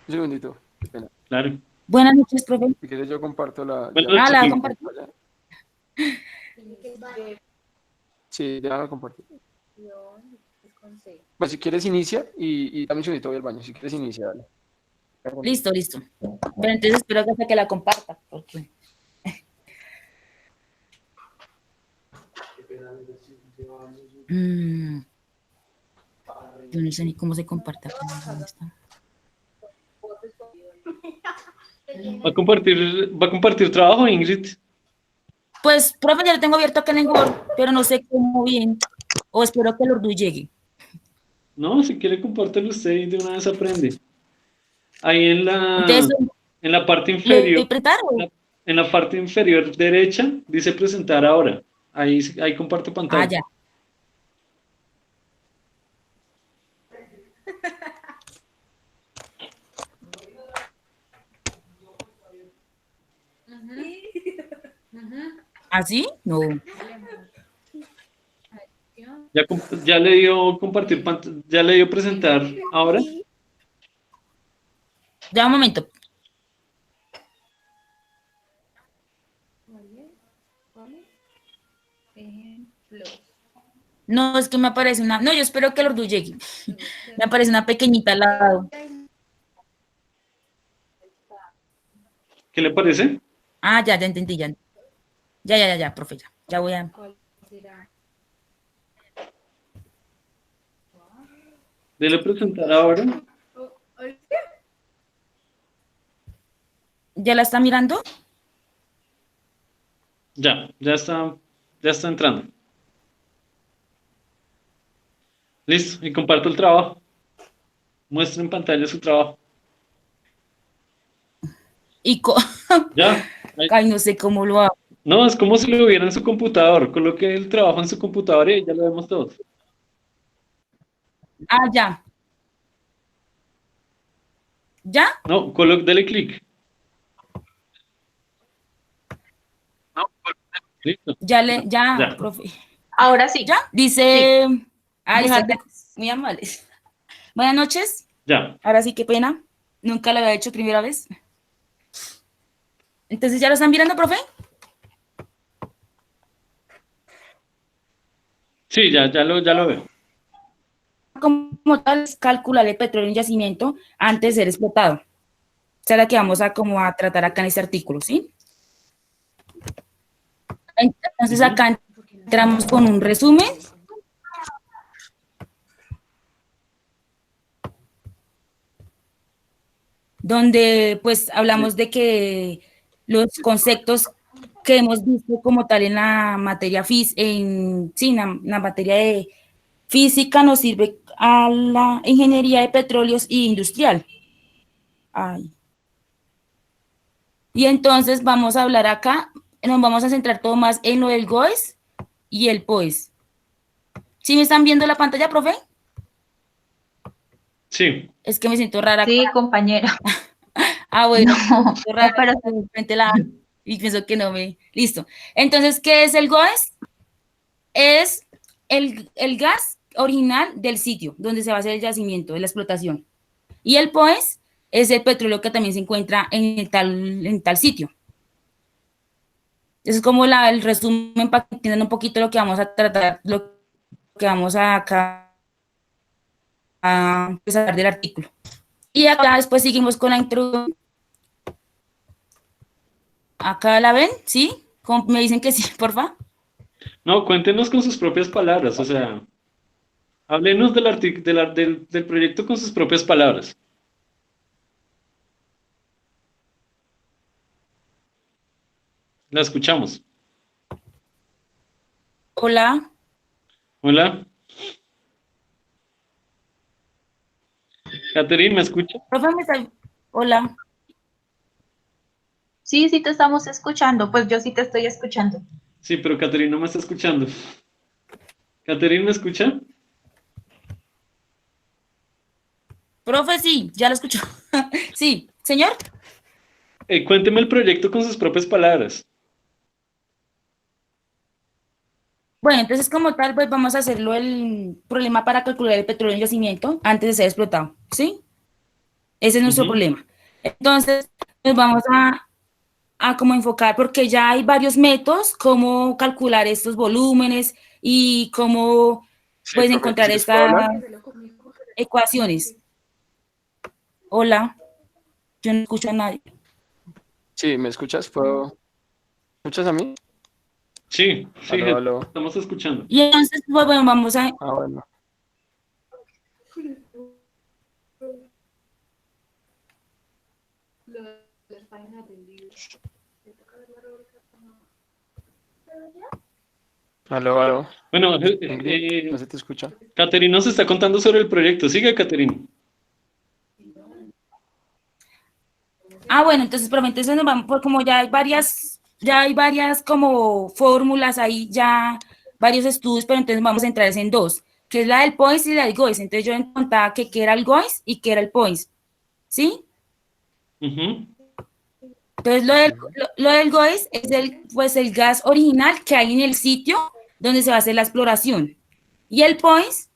segundito, qué pena. claro. Buenas noches, profe. Si quieres yo comparto Buenas Ah, noches, la Luis. compartí. Sí, déjame compartir. Pues si quieres inicia y dame un segundito, voy al baño. Si quieres inicia, dale. Listo, listo. Pero entonces espero que hasta que la comparta. Porque... yo no sé ni cómo se comparte acá. ¿Dónde está? Va a compartir trabajo, Ingrid. Pues, profe, ya lo tengo abierto acá en el Word, pero no sé cómo bien. O espero que el Urdu llegue. No, si quiere compártelo usted y de una vez aprende. Ahí Entonces, en la parte ¿le doy inferior, apretar o...? en la parte inferior derecha, dice presentar ahora. Ahí comparto Ah, pantalla. ya. ¿Así? No. Ya le dio compartir pantalla, ya le dio presentar ahora. Ya un momento. No, es que me aparece una... No, yo espero que el Urdu llegue. Me aparece una pequeñita al lado. ¿Qué le parece? Ah, ya entendí, ya. Ya, profe, ya. Ya voy a... Dele presentar ahora. ¿Ya la está mirando? Ya está entrando. Listo, y comparto el trabajo. Muestra en pantalla su trabajo. Y Ya. Ay, no sé cómo lo hago. No, es como si lo hubiera en su computador. Coloque el trabajo en su computador y ya lo vemos todos. Ah, ya. ¿Ya? No, dele clic. Listo. Ya, Ya. profe. Ahora sí. ¿Ya? Dice... Sí. Ay, Buenas muy amables. Buenas noches. Ya. Ahora sí, qué pena. Nunca lo había hecho primera vez. Entonces, ¿ya lo están mirando, profe? Sí, ya lo veo. Como tal, es calcular el petróleo en yacimiento antes de ser explotado. Esa es la que vamos a tratar acá en este artículo, ¿sí? Entonces, acá entramos con un resumen. Donde, pues, hablamos de que los conceptos que hemos visto como tal en la materia en la materia de física nos sirve a la ingeniería de petróleos y industrial. Ay. Y entonces vamos a hablar acá, nos vamos a centrar todo más en lo del GOES y el POES. ¿Sí me están viendo la pantalla, profe? Sí. Es que me siento rara. Sí, compañera. Ah, bueno, No, rara, pero frente la y pienso que no me... Listo. Entonces, ¿qué es el GOES? Es el gas original del sitio donde se va a hacer el yacimiento, de la explotación. Y el POES es el petróleo que también se encuentra en tal sitio. Eso es como el resumen para que entiendan un poquito lo que vamos a tratar, lo que vamos a empezar del artículo. Y acá después seguimos con la introducción. ¿Acá la ven? ¿Sí? ¿Me dicen que sí, porfa? No, cuéntenos con sus propias palabras, o sea, háblenos del proyecto con sus propias palabras. La escuchamos. Hola. Hola. Catherine, ¿me escucha? Profe, hola. sí, te estamos escuchando. Pues yo sí te estoy escuchando. Sí, pero Catherine no me está escuchando. ¿Catherine me escucha? Profe, sí, ya lo escuchó. Sí, señor. Cuénteme el proyecto con sus propias palabras. Bueno, entonces como tal, pues vamos a hacerlo el problema para calcular el petróleo en yacimiento antes de ser explotado, ¿sí? Ese es nuestro problema. Entonces, nos vamos a como enfocar, porque ya hay varios métodos, cómo calcular estos volúmenes y cómo Sí, puedes profe, encontrar ¿sí les puedo hablar? estas ecuaciones. Hola, yo no escucho a nadie. Sí, ¿me escuchas? ¿Me escuchas a mí? Sí, sí, Aló, aló. estamos escuchando. Y entonces, pues, bueno, vamos a... Ah, bueno. Aló, aló. Bueno, Ingrid, no se te escucha. Caterina nos está contando sobre el proyecto. Sigue, Caterina. Bueno, entonces, pero entonces nos vamos, pues como ya hay varias como fórmulas ahí, ya varios estudios, pero entonces vamos a entrar en dos, que es la del POIS y la del GOIS. Entonces yo contaba que qué era el GOIS y qué era el POIS, ¿sí? Entonces lo del GOIS es el gas original que hay en el sitio donde se va a hacer la exploración. Y el POIS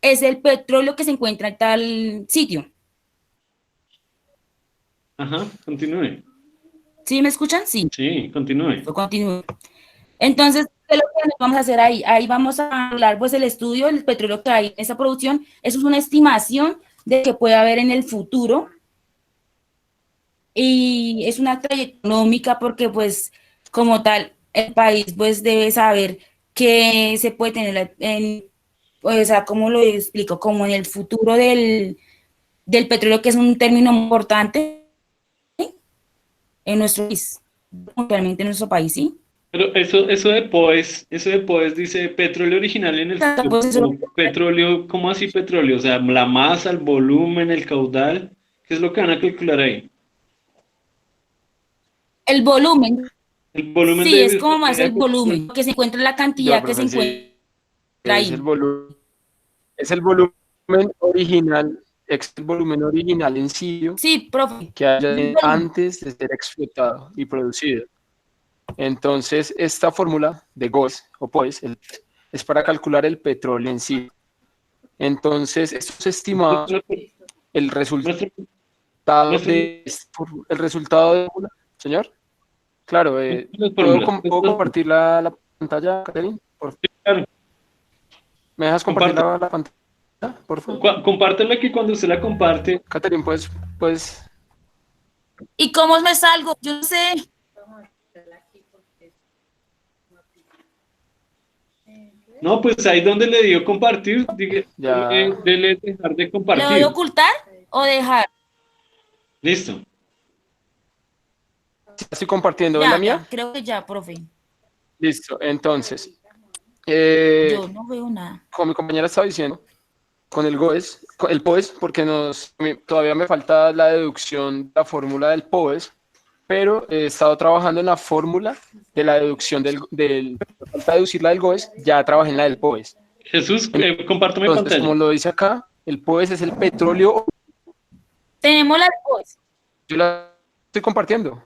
es el petróleo que se encuentra en tal sitio. Ajá, continúe. ¿Sí me escuchan? Sí. Sí, continúe. Continúe. Entonces, ¿qué es lo que vamos a hacer ahí? Ahí vamos a hablar pues el estudio del petróleo que hay en esa producción. Eso es una estimación de que puede haber en el futuro. Y es una trayectoria económica porque pues como tal el país pues debe saber que se puede tener o sea, ¿cómo lo explico? Como en el futuro del petróleo, que es un término importante en nuestro país, realmente en nuestro país, ¿sí? Pero eso de POES dice petróleo original en el sitio. Petróleo, ¿cómo así petróleo? O sea, la masa, el volumen, el caudal. ¿Qué es lo que van a calcular ahí? El volumen. El volumen sí, es como más el volumen, que se encuentra la cantidad Ya, que se profe, encuentra sí, ahí. es el volumen original, el volumen original en sitio Sí, profe. que haya antes de ser explotado y producido. Entonces, esta fórmula de GOES o POES es para calcular el petróleo en sí. Entonces, esto es estimado el resultado de... Señor, claro, ¿puedo compartir la pantalla, Catherine? Claro. ¿Me dejas compartir la pantalla, por favor? Compártela, que cuando usted la comparte... Catherine, pues... ¿Y cómo me salgo? Yo no sé. No, pues ahí donde le dio compartir, dele dejar de compartir. ¿Le doy ocultar o dejar? Listo. Estoy compartiendo, ¿ves la mía? Ya, creo que ya, profe. Listo, entonces. Yo no veo nada. Como mi compañera estaba diciendo, con el GOES, el POES, porque todavía me falta la deducción de la fórmula del POES, pero he estado trabajando en la fórmula de la deducción falta deducir la del GOES, ya trabajé en la del POES. Jesús, compártame pantalla. Como lo dice acá, el POES es el petróleo. Tenemos la del POES. Yo la estoy compartiendo.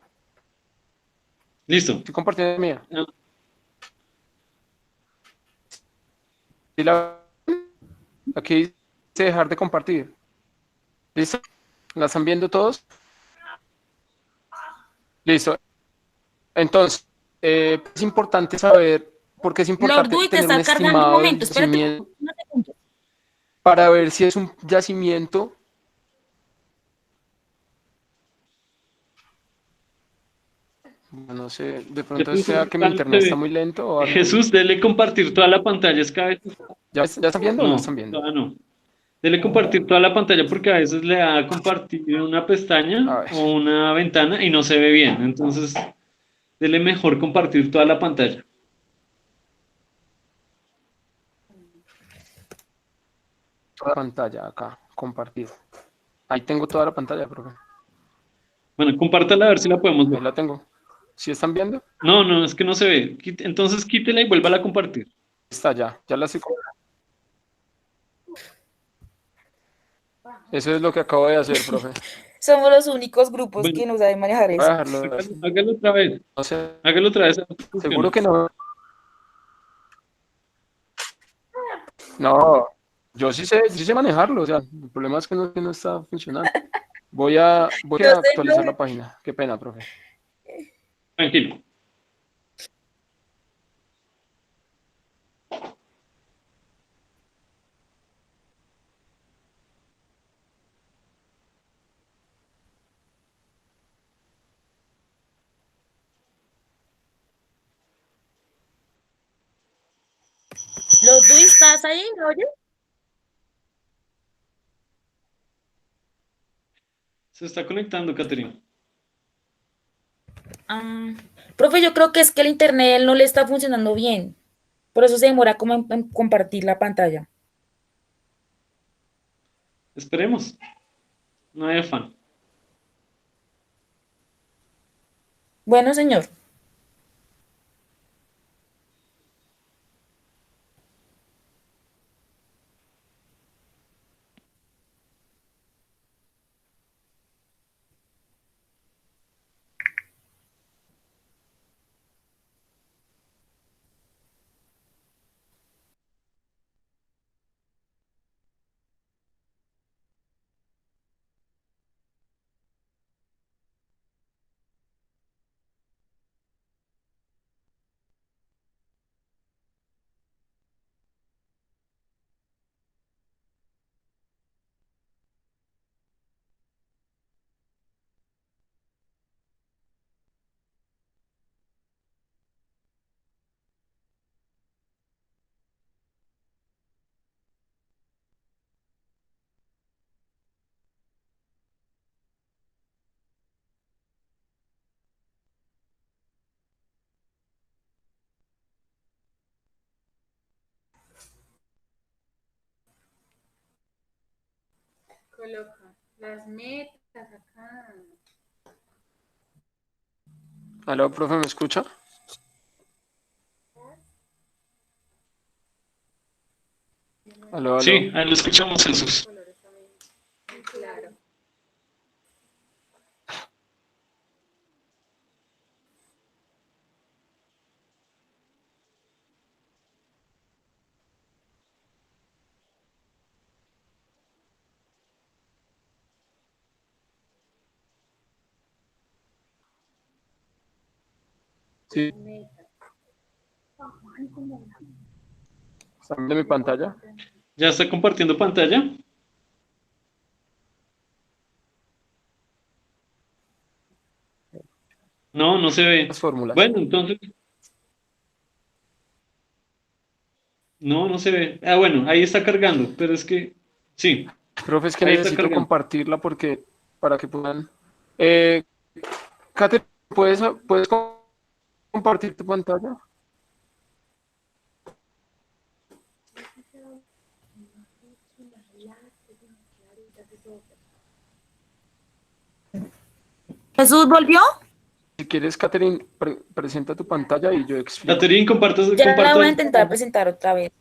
Listo. Estoy compartiendo la mía. Aquí dice dejar de compartir. ¿Listo? ¿La están viendo todos? Listo. Entonces, es importante saber, porque es importante tener un estimado del yacimiento para ver si es un yacimiento. No sé, de pronto sea que mi internet está muy lento o algo. Jesús, dele compartir toda la pantalla. Es que a veces... ¿Ya están viendo o no están viendo? No. Dele compartir toda la pantalla, porque a veces le da a compartir una pestaña o una ventana y no se ve bien. Entonces, dele mejor compartir toda la pantalla. Toda la pantalla acá, compartir. Ahí tengo toda la pantalla, profe. Bueno, compártala a ver si la podemos ver. Ahí la tengo. ¿Sí están viendo? No, es que no se ve. Entonces quítela y vuélvala a compartir. Está ya la estoy Eso es lo que acabo de hacer, profe. Somos los únicos grupos Bueno, que no saben manejar Voy a eso. dejarlo así. hágalo otra vez. No sé, Hágalo otra vez. a ver si funciona. seguro que no. No, yo sí sé manejarlo, o sea, el problema es que no está funcionando. Voy a Entonces, actualizar no, la página. Qué pena, profe. Tranquilo. ¿Los Luis, estás ahí? ¿Me oyes? Se está conectando, Caterina. Ah, profe, yo creo que es que el internet no le está funcionando bien. Por eso se demora como en compartir la pantalla. Esperemos. No hay afán. Bueno, señor. Coloca las metas acá. Aló, profe, ¿me escucha? Aló, aló. Sí, ahí lo escuchamos, Jesús. Claro. Sí, ¿están viendo mi pantalla? ¿Ya está compartiendo pantalla? No, no se ve. Las fórmulas. Bueno, entonces. No, no se ve. Ah, bueno, ahí está cargando, pero es que. Sí, Profe, es que ahí está necesito cargando. compartirla porque para que puedan. Kate, ¿puedes compartir tu pantalla? ¿Jesús volvió? Si quieres, Catherine, presenta tu pantalla y yo explico. Caterine, Ya la voy a compartas. intentar presentar otra vez.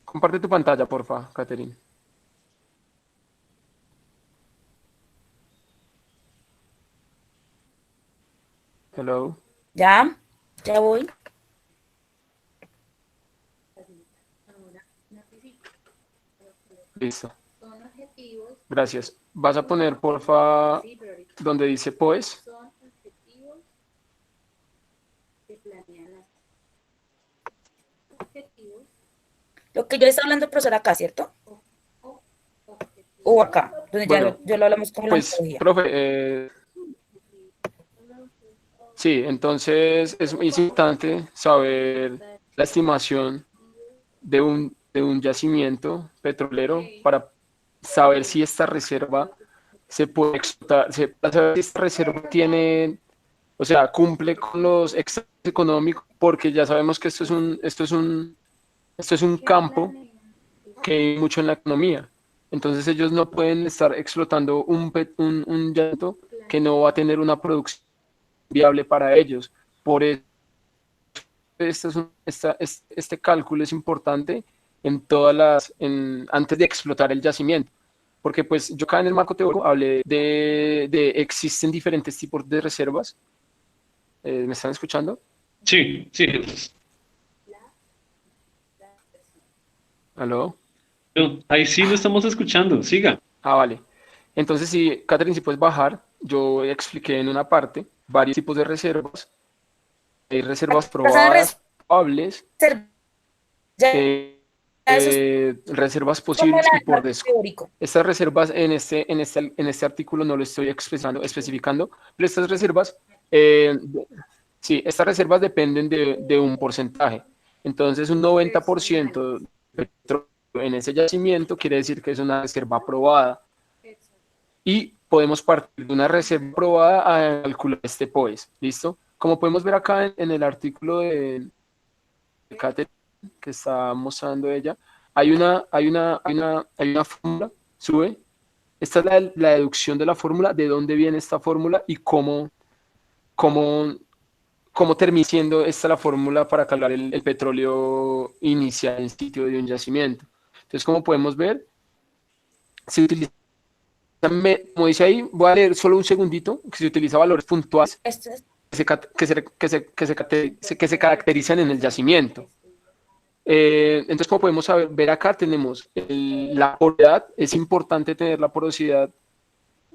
Comparte tu pantalla, porfa, Catherine. Hello. Ya voy. Listo. Gracias. Vas a poner, porfa, donde dice POES. Son objetivos que planean las objetivos. Lo que yo le estaba hablando, profesor, acá, ¿cierto? O acá, donde Bueno, ya lo hablamos con la pues, metodología. profe, sí, entonces es muy importante saber la estimación de un yacimiento petrolero para saber si esta reserva se puede explotar, para saber si esta reserva tiene, o sea, cumple con los extractos económicos, porque ya sabemos que esto es un campo que hay mucho en la economía. Entonces ellos no pueden estar explotando un yacimiento que no va a tener una producción viable para ellos. Por eso este cálculo es importante antes de explotar el yacimiento. Porque pues yo acá en el marco teórico hablé de existen diferentes tipos de reservas. ¿Me están escuchando? Sí, sí. ¿Aló? Ahí sí lo estamos escuchando, siga. Vale. Entonces, si Catherine, si puedes bajar, yo expliqué en una parte varios tipos de reservas. Hay reservas probadas, probables, reservas posibles y por descubrir. Estas reservas en este artículo no lo estoy especificando, pero estas reservas, sí, estas reservas dependen de un porcentaje. Entonces, un 90% de petróleo en ese yacimiento quiere decir que es una reserva probada. Y podemos partir de una reserva probada a calcular este POES, ¿listo? Como podemos ver acá en el artículo de Catherine que está mostrando ella, hay una fórmula, sube. Esta es la deducción de la fórmula, de dónde viene esta fórmula y cómo termina siendo esta la fórmula para calcular el petróleo inicial en sitio de un yacimiento. Entonces, como podemos ver, se utiliza, como dice ahí, voy a leer solo un segundito, que se utiliza valores puntuales que se caracterizan en el yacimiento. Entonces, como podemos ver acá, tenemos la porosidad. Es importante tener la porosidad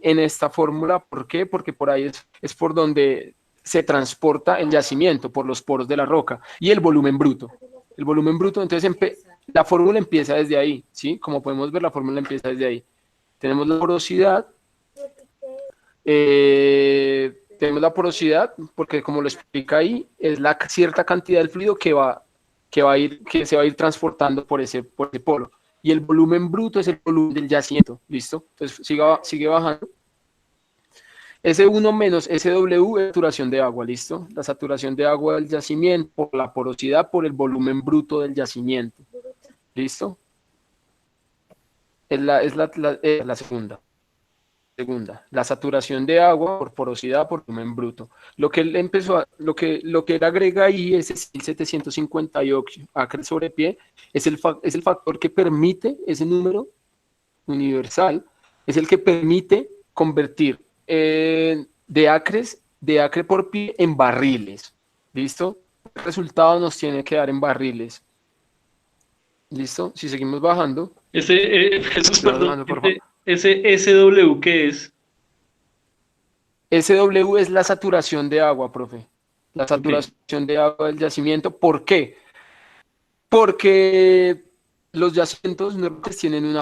en esta fórmula. ¿Por qué? Porque por ahí es por donde se transporta el yacimiento, por los poros de la roca. Y el volumen bruto. El volumen bruto, entonces la fórmula empieza desde ahí, ¿sí? Como podemos ver, la fórmula empieza desde ahí. Tenemos la porosidad. Tenemos la porosidad porque, como lo explica ahí, es la cierta cantidad del fluido que se va a ir transportando por ese polo. Y el volumen bruto es el volumen del yacimiento, ¿listo? Entonces sigue bajando. S1 menos SW es saturación de agua, ¿listo? La saturación de agua del yacimiento por la porosidad por el volumen bruto del yacimiento, ¿listo? Es la segunda. La saturación de agua por porosidad por volumen bruto. Lo que él agrega ahí es 1758 acres sobre pie, es el factor que permite, ese número universal, es el que permite convertir de acre por pie en barriles. ¿Listo? El resultado nos tiene que dar en barriles. ¿Listo? Si seguimos bajando. Jesús, perdón, ese SW, ¿qué es? SW es la saturación de agua, profe. La saturación de agua del yacimiento. ¿Por qué? Porque los yacimientos normalmente tienen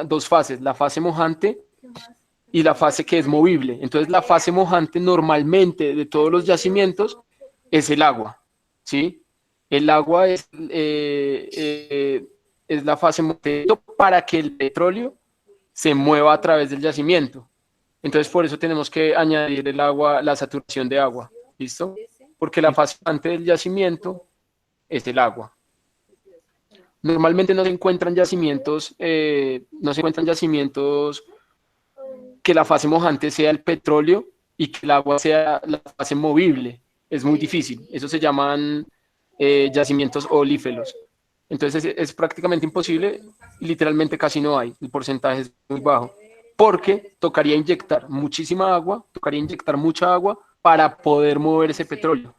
dos fases, la fase mojante y la fase que es movible. Entonces, la fase mojante normalmente de todos los yacimientos es el agua, ¿sí? El agua es la fase mojante para que el petróleo se mueva a través del yacimiento. Entonces, por eso tenemos que añadir el agua, la saturación de agua, ¿listo? Porque la fase mojante del yacimiento es el agua. Normalmente no se encuentran yacimientos que la fase mojante sea el petróleo y que el agua sea la fase movible. Es muy difícil. Eso se llaman yacimientos olíferos. Entonces es prácticamente imposible y literalmente casi no hay. El porcentaje es muy bajo. Porque tocaría inyectar muchísima agua, tocaría inyectar mucha agua para poder mover ese petróleo,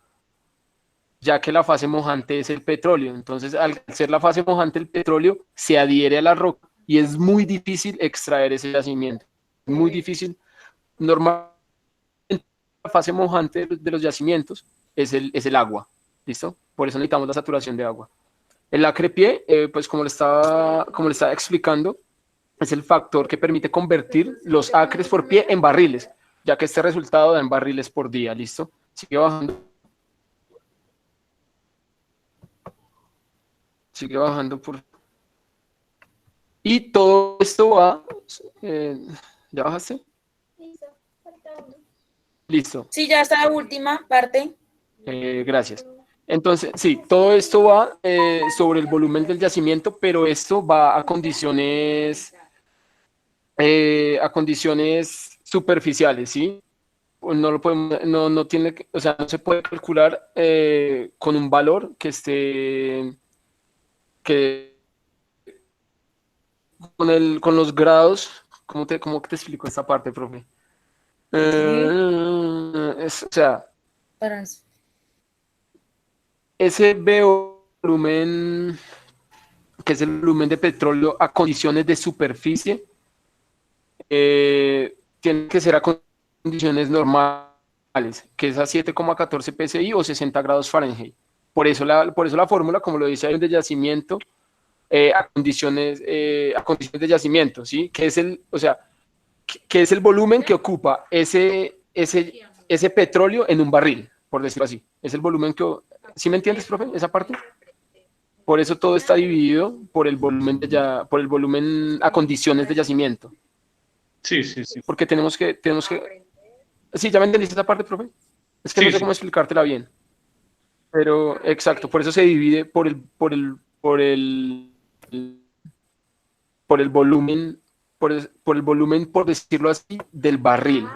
ya que la fase mojante es el petróleo. Entonces, al ser la fase mojante el petróleo, se adhiere a la roca y es muy difícil extraer ese yacimiento. Muy difícil. Normalmente la fase mojante de los yacimientos es el agua, ¿listo? Por eso necesitamos la saturación de agua. El acre pie, pues como le estaba explicando, es el factor que permite convertir los acres por pie en barriles, ya que este resultado da en barriles por día, ¿listo? Sigue bajando. Sigue bajando por... Y todo esto va... ¿ya bajaste? Listo. Sí, ya está la última parte. Gracias. Entonces, sí, todo esto va sobre el volumen del yacimiento, pero esto va a condiciones superficiales, ¿sí? No lo podemos, no tiene, o sea, no se puede calcular con un valor que esté con los grados, ¿cómo te explico esta parte, profe? O sea, Para ese volumen, que es el volumen de petróleo a condiciones de superficie, tiene que ser a condiciones normales, que es a 7,14 PSI o 60 grados Fahrenheit. Por eso la fórmula, como lo dice, hay un de yacimiento a condiciones de yacimiento, ¿sí? Que es que es el volumen que ocupa ese petróleo en un barril, por decirlo así. Es el volumen que... ¿Sí me entiendes, profe, esa parte? Por eso todo está dividido por el volumen a condiciones de yacimiento. Sí, sí, sí. Porque tenemos que... Sí, ¿ya me entendiste esa parte, profe? Es que Sí, no sé sí. cómo explicártela bien. Pero, exacto, por eso se divide por el volumen, por el volumen, por decirlo así, del barril.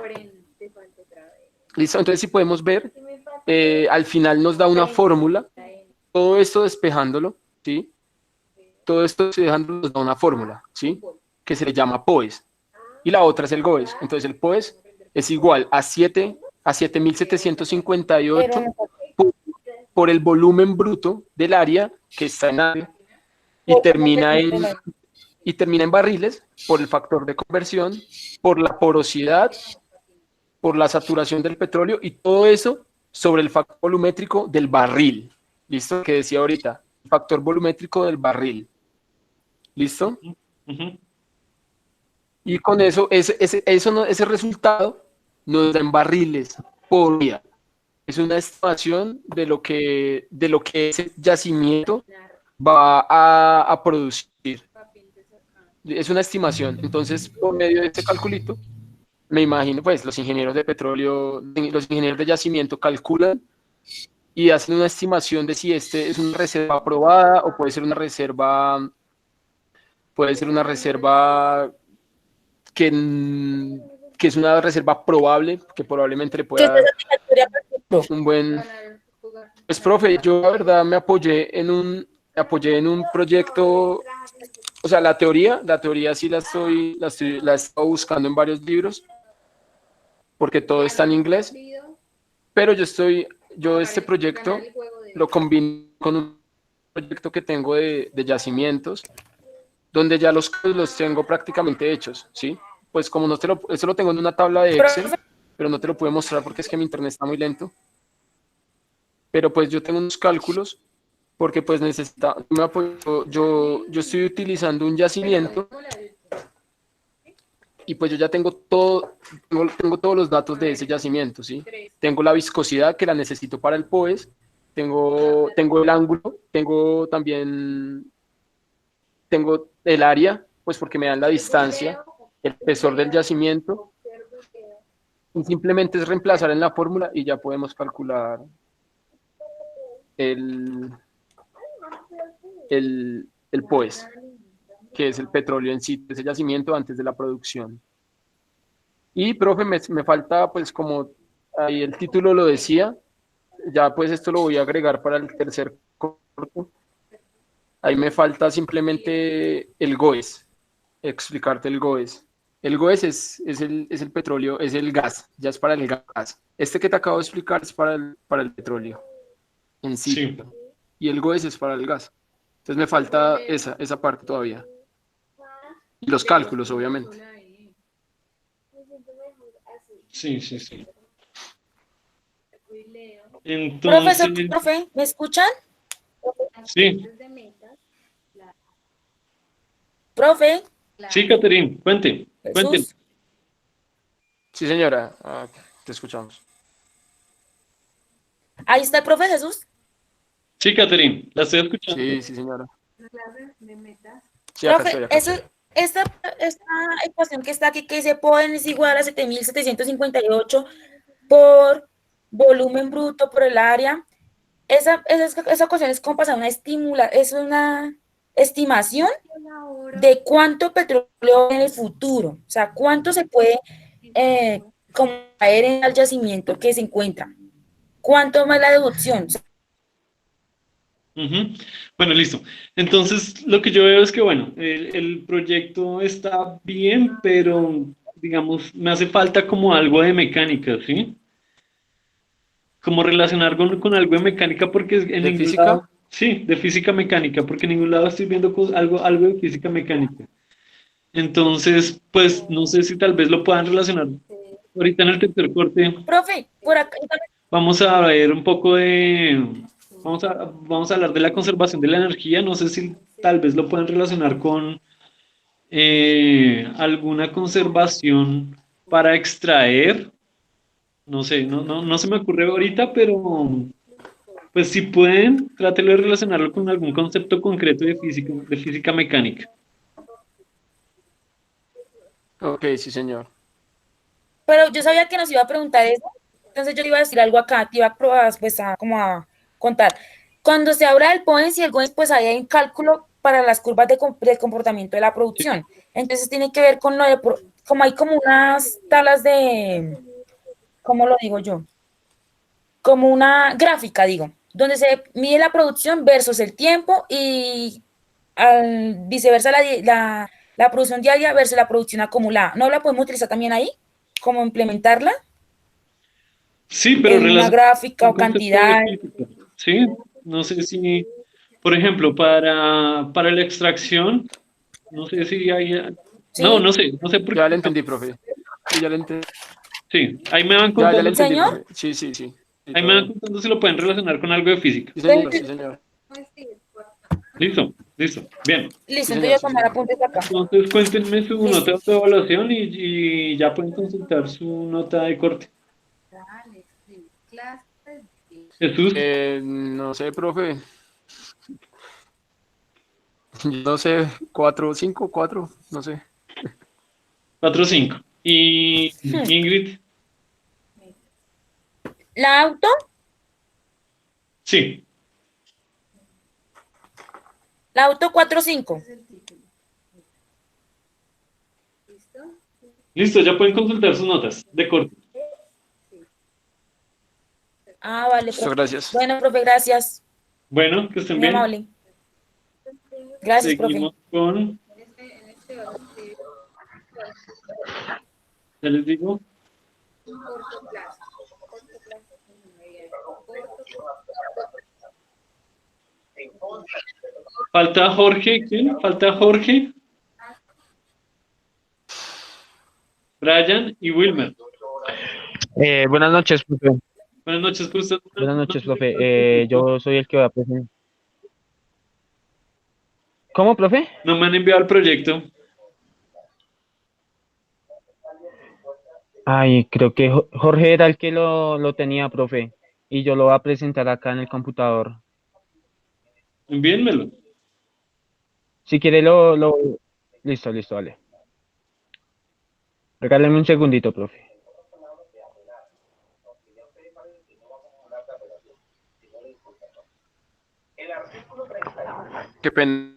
¿Listo? Entonces, si podemos ver, al final nos da una fórmula, todo esto despejándolo, ¿sí? Todo esto despejándolo nos da una fórmula, ¿sí? Que se le llama POES. Y la otra es el GOES. Entonces, el POES es igual a 7.758 por el volumen bruto del área que está en área y termina en barriles por el factor de conversión, por la porosidad, por la saturación del petróleo y todo eso sobre el factor volumétrico del barril. ¿Listo? Que decía ahorita, factor volumétrico del barril. ¿Listo? Ujú. Y con eso, ese resultado nos da en barriles por día. Es una estimación de lo que ese yacimiento va a producir. Es una estimación. Entonces, por medio de este calculito, me imagino, pues, los ingenieros de petróleo, los ingenieros de yacimiento calculan y hacen una estimación de si este es una reserva aprobada o puede ser una reserva que es una reserva probable, que probablemente le pueda dar un buen... Pues, profe, yo la verdad me apoyé en un proyecto, o sea, la teoría sí la he estado buscando en varios libros, porque todo está en inglés, pero yo este proyecto lo combino con un proyecto que tengo de yacimientos, donde ya los tengo prácticamente hechos, ¿sí? Pues como eso lo tengo en una tabla de Excel, pero no te lo puedo mostrar porque es que mi internet está muy lento. Pero pues yo tengo unos cálculos porque pues yo estoy utilizando un yacimiento y pues yo ya tengo tengo todos los datos de ese yacimiento, ¿sí? Tengo la viscosidad que la necesito para el POES, tengo el ángulo, tengo el área, pues porque me dan la distancia, el espesor del yacimiento, y simplemente es reemplazar en la fórmula y ya podemos calcular el POES, que es el petróleo en sí, ese yacimiento antes de la producción. Y, profe, me falta, pues, como ahí el título lo decía, ya pues esto lo voy a agregar para el tercer corto. Ahí me falta simplemente el GOES, explicarte el GOES. El GOES es el petróleo, es el gas, ya es para el gas. Este que te acabo de explicar es para el petróleo en sí. Sí. Y el GOES es para el gas. Entonces me falta esa parte todavía. Y los cálculos, obviamente. Sí, sí, sí. Profesor, Entonces, profe, ¿me escuchan? sí, Profe, sí, Catherine, cuente. Jesús. Sí, señora, te escuchamos. Ahí está el profe Jesús. Sí, Catherine, la estoy escuchando. Sí, señora. Sí, acá Profe, estoy. esta ecuación que está aquí, que dice POEN es igual a 7.758 por volumen bruto por el área. Esa ecuación es como pasar es una estimación de cuánto petróleo en el futuro, o sea, cuánto se puede caer en el yacimiento que se encuentra, cuánto más la deducción. Ujú. Bueno, listo. Entonces, lo que yo veo es que, bueno, el proyecto está bien, pero, digamos, me hace falta como algo de mecánica, ¿sí? Como relacionar con algo de mecánica, porque en ¿De ningún lado, física? sí, de física mecánica, porque en ningún lado estoy viendo algo de física mecánica. Entonces, pues, no sé si tal vez lo puedan relacionar. Ahorita en el tercer corte Profe, por acá, vamos a ver un poco vamos a hablar de la conservación de la energía. No sé si tal vez lo pueden relacionar con alguna conservación para extraer. No sé, no se me ocurre ahorita, pero pues si pueden, trátelo de relacionarlo con algún concepto concreto de física mecánica. Ok, sí, señor. pero yo sabía que nos iba a preguntar eso, entonces yo le iba a decir algo acá, te iba a probar, pues, como a contar. Cuando se habla del POEMS y el GOES, pues ahí hay un cálculo para las curvas de comportamiento de la producción. Entonces tiene que ver con lo de, como hay como unas tablas de, ¿cómo lo digo yo? Como una gráfica, digo, donde se mide la producción versus el tiempo y viceversa la producción diaria versus la producción acumulada. ¿No la podemos utilizar también ahí? ¿Cómo implementarla? Sí, pero En una relacionado gráfica con o concepto de cantidad. física. Sí, no sé si, por ejemplo, para la extracción, no sé si hay, no, ¿Sí? no sé por Ya qué. le entendí, profe. Sí, ya le entendí. Sí, ahí me van Ya le contando, entendí, ¿Señor? profe. Sí, sí, sí. Sí, ahí me todo van bien. contando si lo pueden relacionar con algo de física. Sí, señor, sí, señor. Listo, listo. Bien. Sí, Listo, entonces señor, yo sí, tomar señor. apuntes acá. Entonces cuéntenme su Listo. nota de evaluación y ya pueden consultar su nota de corte. Dale, escribe. Clases de... Jesús, No sé, profe. No sé, 4, 5, 4, no sé. 4-5. Y Ingrid, La auto, sí. la auto 4-5. Ese es el título. ¿Listo? Listo, ya pueden consultar sus notas de corte. Sí. Ah, vale, Listo, profe. gracias. Bueno, profe, gracias. Bueno, que estén Muy bien. amable. Gracias, profe. Seguimos con, En este vas a escribir ya les digo, corto plazo. Corto plazo, mediano. Corto falta Jorge, ¿quién? Falta Jorge, Brian y Wilmer. Buenas noches, profe. Buenas noches, pues, ustedes Buenas no noches, han profe. enviado el proyecto. Yo soy el que va a presentar. ¿Cómo, profe? No me han enviado el proyecto. Ay, creo que Jorge era el que lo tenía, profe. Y yo lo voy a presentar acá en el computador. Envíenmelo. Si quiere, Listo, listo, vale. Regáleme un segundito, profe. Qué pena.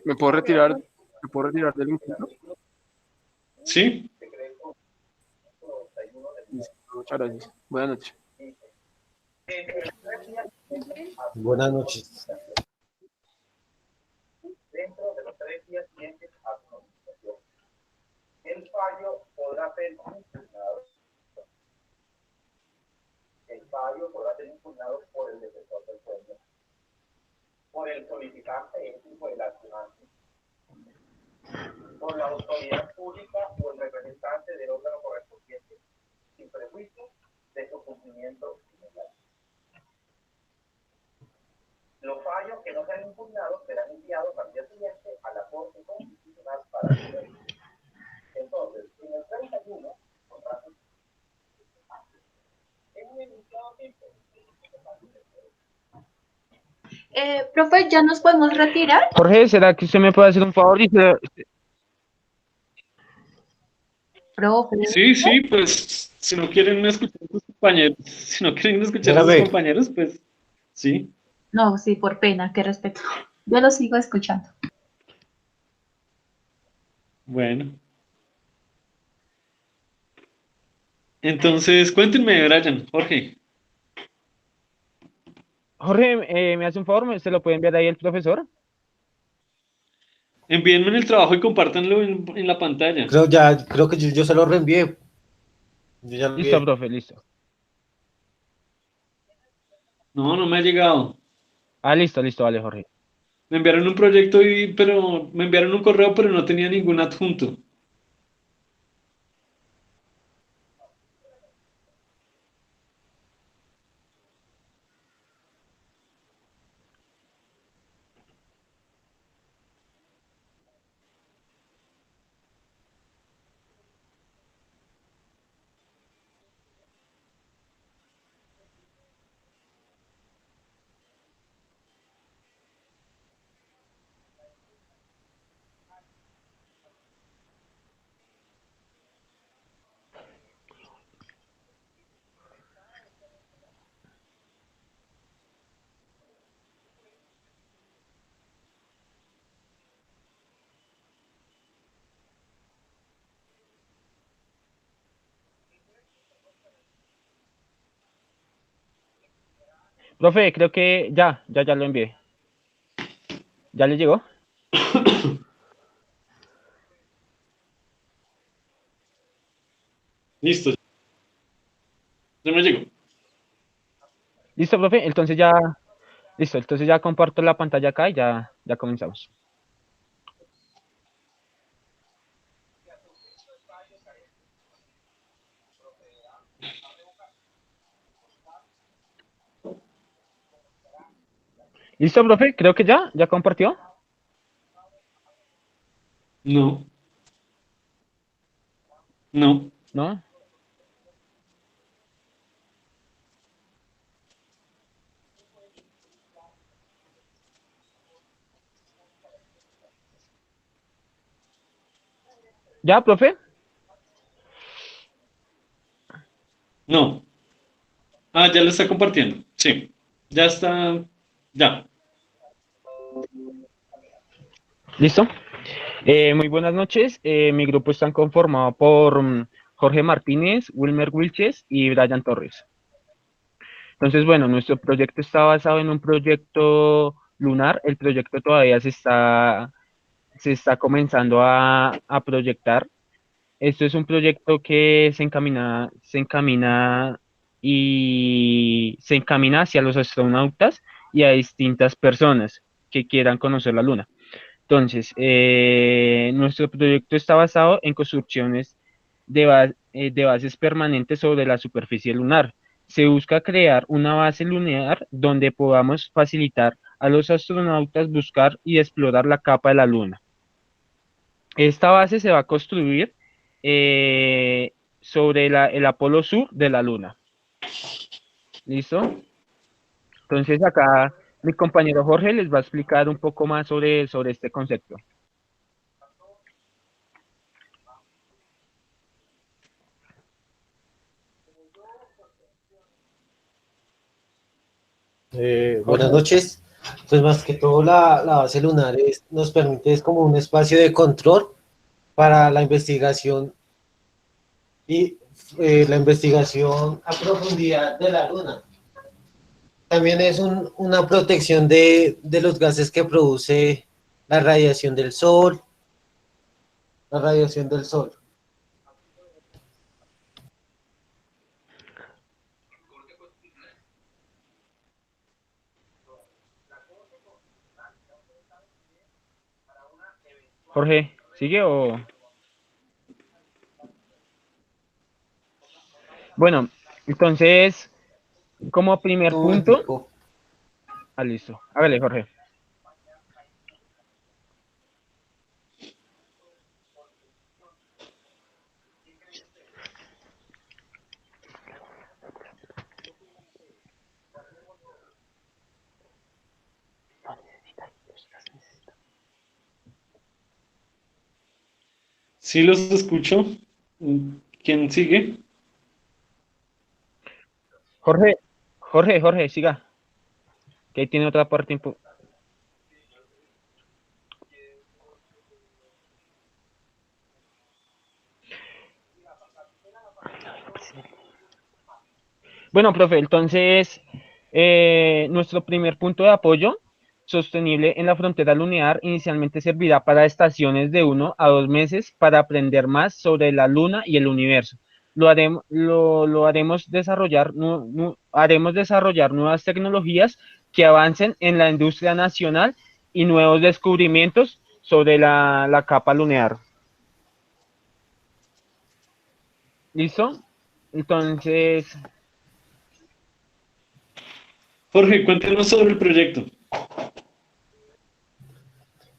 ¿Me puedo retirar? ¿Me puedo retirar del encuentro? ¿Sí? Listo, muchas gracias. Buenas noches. Buenas noches. Profe, ¿ya nos podemos retirar? Jorge, ¿será que usted me puede hacer un favor? Profe. Sí, sí, pues si no quieren escuchar a sus compañeros, si no quieren escuchar a sus Espérame. compañeros, pues sí. No, sí, por pena, qué respeto. Yo lo sigo escuchando. Bueno. Entonces, cuéntenme, Brian, Jorge. Jorge, ¿me hace un favor? ¿Se lo puede enviar ahí el profesor? Envíenme en el trabajo y compártanlo en la pantalla. Creo que yo se lo reenvié. Yo ya lo Listo, envié. profe, listo. No, no me ha llegado. Ah, listo, listo, vale, Jorge. Me enviaron un proyecto pero me enviaron un correo, pero no tenía ningún adjunto. Profe, creo que ya lo envié. ¿Ya le llegó? Listo. Ya me llegó. Listo, profe, entonces ya comparto la pantalla acá y ya comenzamos. ¿Listo, profe? Creo que ya compartió. No. No. ¿No? ¿Ya, profe? No. Ah, ya lo está compartiendo. Sí. Ya está. Ya. ¿Listo? Muy buenas noches. Mi grupo está conformado por Jorge Martínez, Wilmer Wilches y Brian Torres. Entonces, bueno, nuestro proyecto está basado en un proyecto lunar. El proyecto todavía se está comenzando a proyectar. Esto es un proyecto que se encamina hacia los astronautas y a distintas personas que quieran conocer la Luna. Entonces, nuestro proyecto está basado en construcciones de bases permanentes sobre la superficie lunar. Se busca crear una base lunar donde podamos facilitar a los astronautas buscar y explorar la capa de la Luna. Esta base se va a construir sobre el Apolo Sur de la Luna. ¿Listo? Entonces acá mi compañero Jorge les va a explicar un poco más sobre este concepto. Buenas noches. Pues más que todo la base lunar nos permite, es como un espacio de control para la investigación y la investigación a profundidad de la luna. También es una protección de los gases que produce la radiación del sol. La radiación del sol. Jorge, ¿sigue o...? Bueno, entonces, como primer Un punto... momentico. Listo. Hágale, Jorge. Sí los escucho. ¿Quién sigue? Jorge, siga. Que ahí tiene otra parte. Bueno, profe, entonces, Nuestro primer punto de apoyo sostenible en la frontera lunar inicialmente servirá para estaciones de 1 a 2 meses para aprender más sobre la Luna y el universo. Haremos desarrollar nuevas tecnologías que avancen en la industria nacional y nuevos descubrimientos sobre la capa lunar. ¿Listo? Entonces, Jorge, cuéntanos sobre el proyecto.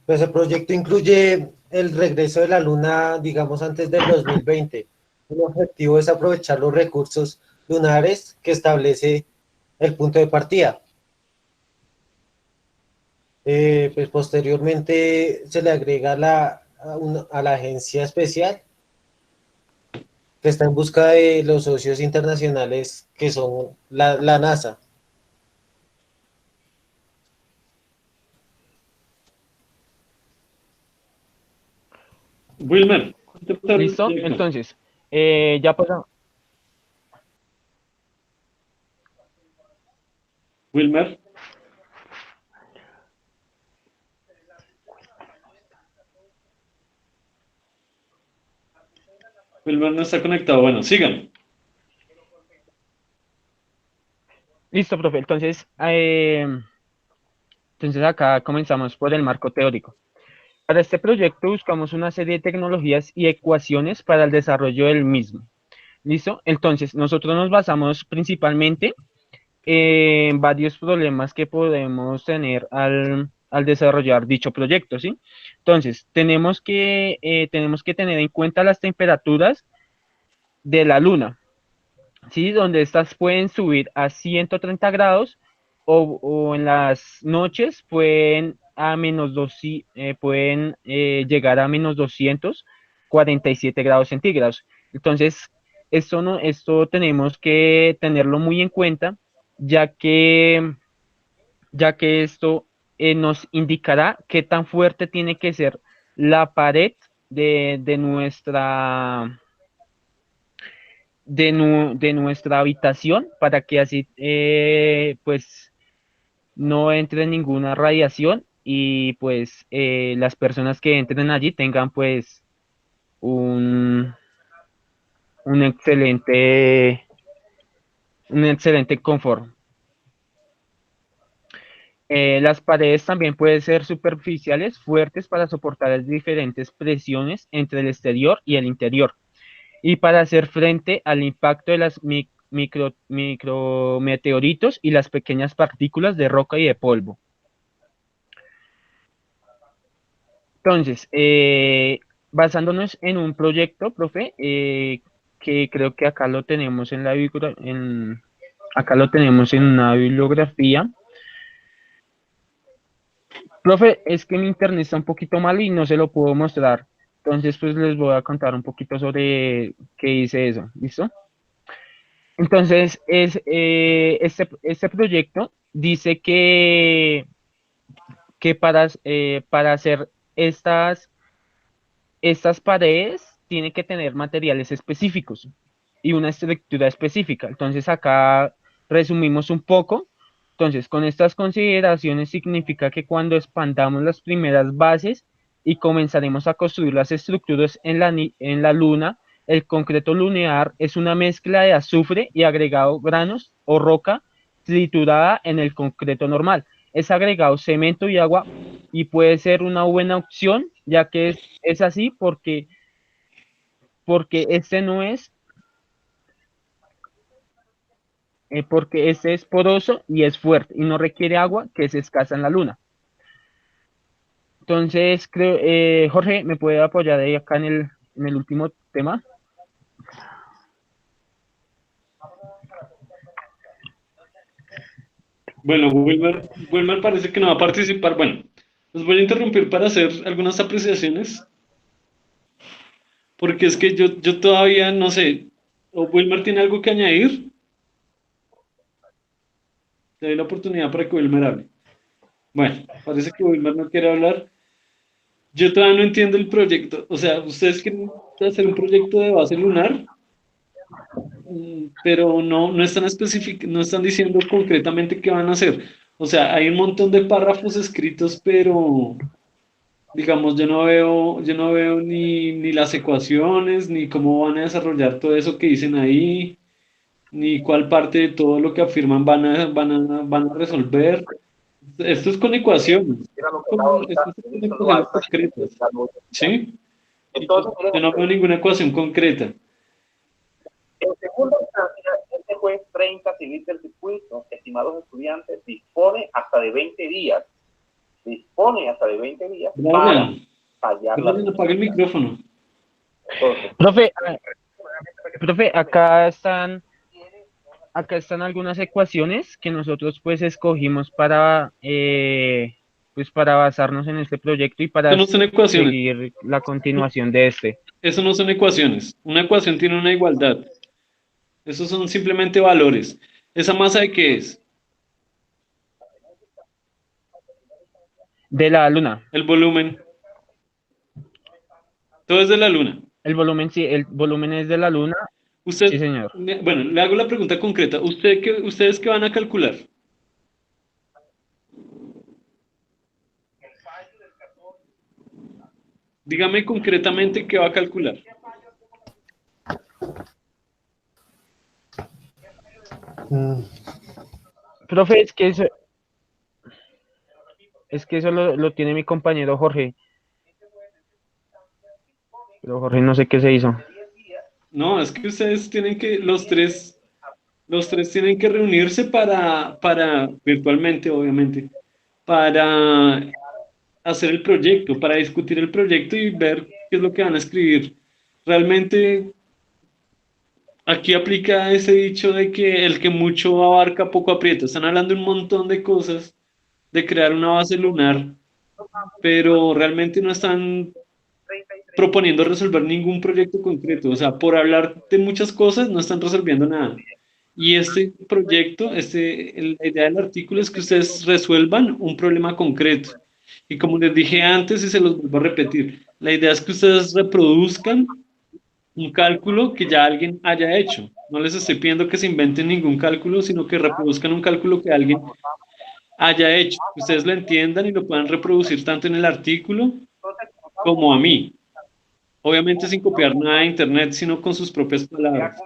Pues el proyecto incluye el regreso de la Luna, digamos, antes del 2020. El objetivo es aprovechar los recursos lunares que establece el punto de partida. Pues posteriormente se le agrega a la agencia especial que está en busca de los socios internacionales que son la NASA. Wilmer, ¿listo? Entonces, ya pasamos. Wilmer. Wilmer no está conectado. Bueno, sigan. Listo, profe. Entonces acá comenzamos por el marco teórico. Para este proyecto buscamos una serie de tecnologías y ecuaciones para el desarrollo del mismo. ¿Listo? Entonces, nosotros nos basamos principalmente en varios problemas que podemos tener al desarrollar dicho proyecto, ¿sí? Entonces, tenemos que tener en cuenta las temperaturas de la Luna, ¿sí? Donde estas pueden subir a 130 grados o en las noches pueden llegar a menos 247 grados centígrados. Entonces, esto tenemos que tenerlo muy en cuenta, ya que esto nos indicará qué tan fuerte tiene que ser la pared de nuestra habitación para que así pues no entre ninguna radiación y pues las personas que entren allí tengan pues un excelente confort. Las paredes también pueden ser superficiales, fuertes para soportar las diferentes presiones entre el exterior y el interior y para hacer frente al impacto de las micrometeoritos y las pequeñas partículas de roca y de polvo. Entonces, basándonos en un proyecto, profe, que creo que acá lo tenemos en una bibliografía. Profe, es que mi internet está un poquito mal y no se lo puedo mostrar. Entonces, pues les voy a contar un poquito sobre qué hice eso. ¿Listo? Entonces, este proyecto dice que para hacer estas paredes tiene que tener materiales específicos y una estructura específica. Entonces, acá resumimos un poco. Entonces, con estas consideraciones significa que cuando expandamos las primeras bases y comenzaremos a construir las estructuras en la Luna, el concreto lunar es una mezcla de azufre y agregado granos o roca triturada en el concreto normal. Es agregado cemento y agua y puede ser una buena opción, ya que es así porque este no es porque este es poroso y es fuerte y no requiere agua, que es escasa en la Luna. Entonces, creo, Jorge, ¿me puede apoyar ahí acá en el último tema? Bueno, Wilmer parece que no va a participar. Bueno, los voy a interrumpir para hacer algunas apreciaciones. Porque es que yo todavía no sé. ¿O Wilmer tiene algo que añadir? Te doy la oportunidad para que Wilmer hable. Bueno, parece que Wilmer no quiere hablar. Yo todavía no entiendo el proyecto. O sea, ¿ustedes quieren hacer un proyecto de base lunar? pero no están no están diciendo concretamente qué van a hacer. O sea, hay un montón de párrafos escritos, pero digamos, yo no veo ni las ecuaciones, ni cómo van a desarrollar todo eso que dicen ahí, ni cuál parte de todo lo que afirman van a resolver. Esto es con ecuaciones, esto es con ecuaciones concretas, ¿sí? Y yo no veo ninguna ecuación concreta. En segunda instancia, este juez 30 civil del circuito, estimados estudiantes, dispone hasta de 20 días. Dispone hasta de 20 días para fallar la... Apaga el micrófono. Profe, acá están algunas ecuaciones que nosotros pues escogimos para pues para basarnos en este proyecto y para no son ecuaciones. seguir la continuación de este. Eso no son ecuaciones. Una ecuación tiene una igualdad. Esos son simplemente valores. ¿Esa masa de qué es? De la luna. El volumen. Todo es de la luna. El volumen, sí, el volumen es de la luna. Usted, sí, señor. Bueno, le hago la pregunta concreta. ¿Ustedes qué van a calcular? Dígame concretamente qué va a calcular. Profe, es que eso lo tiene mi compañero Jorge. Pero Jorge no sé qué se hizo. No, es que ustedes tienen que, los tres tienen que reunirse para virtualmente, obviamente, para hacer el proyecto, para discutir el proyecto y ver qué es lo que van a escribir. Realmente, aquí aplica ese dicho de que el que mucho abarca, poco aprieta. Están hablando un montón de cosas, de crear una base lunar, pero realmente no están proponiendo resolver ningún proyecto concreto. O sea, por hablar de muchas cosas no están resolviendo nada. Y este proyecto, la idea del artículo es que ustedes resuelvan un problema concreto. Y como les dije antes y se los vuelvo a repetir, la idea es que ustedes reproduzcan un cálculo que ya alguien haya hecho. No les estoy pidiendo que se inventen ningún cálculo, sino que reproduzcan un cálculo que alguien haya hecho. Que ustedes lo entiendan y lo puedan reproducir tanto en el artículo como a mí. Obviamente sin copiar nada de internet, sino con sus propias palabras.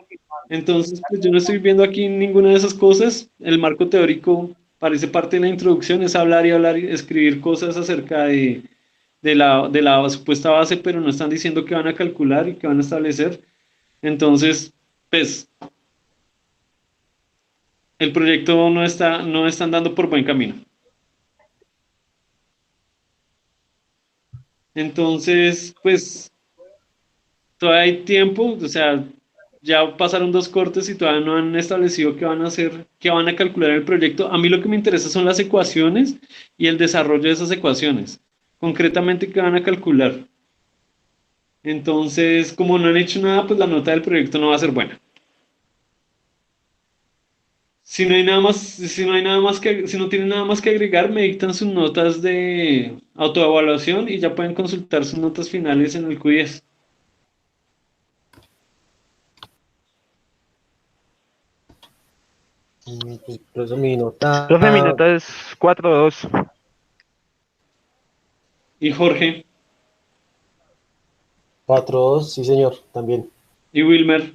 Entonces, pues yo no estoy viendo aquí ninguna de esas cosas. El marco teórico parece parte de la introducción, es hablar y escribir cosas acerca de la supuesta base, pero no están diciendo que van a calcular y que van a establecer. Entonces, pues, el proyecto no está andando por buen camino. Entonces, pues, todavía hay tiempo, o sea, ya pasaron 2 cortes y todavía no han establecido qué van a hacer, qué van a calcular en el proyecto. A mí lo que me interesa son las ecuaciones y el desarrollo de esas ecuaciones. Concretamente, qué van a calcular. Entonces, como no han hecho nada, pues la nota del proyecto no va a ser buena. Si no hay nada más, si no tienen nada más que agregar, me dictan sus notas de autoevaluación y ya pueden consultar sus notas finales en el Q10. Profe, mi nota es 4.2. ¿Y Jorge? 4.2, sí señor, también. ¿Y Wilmer?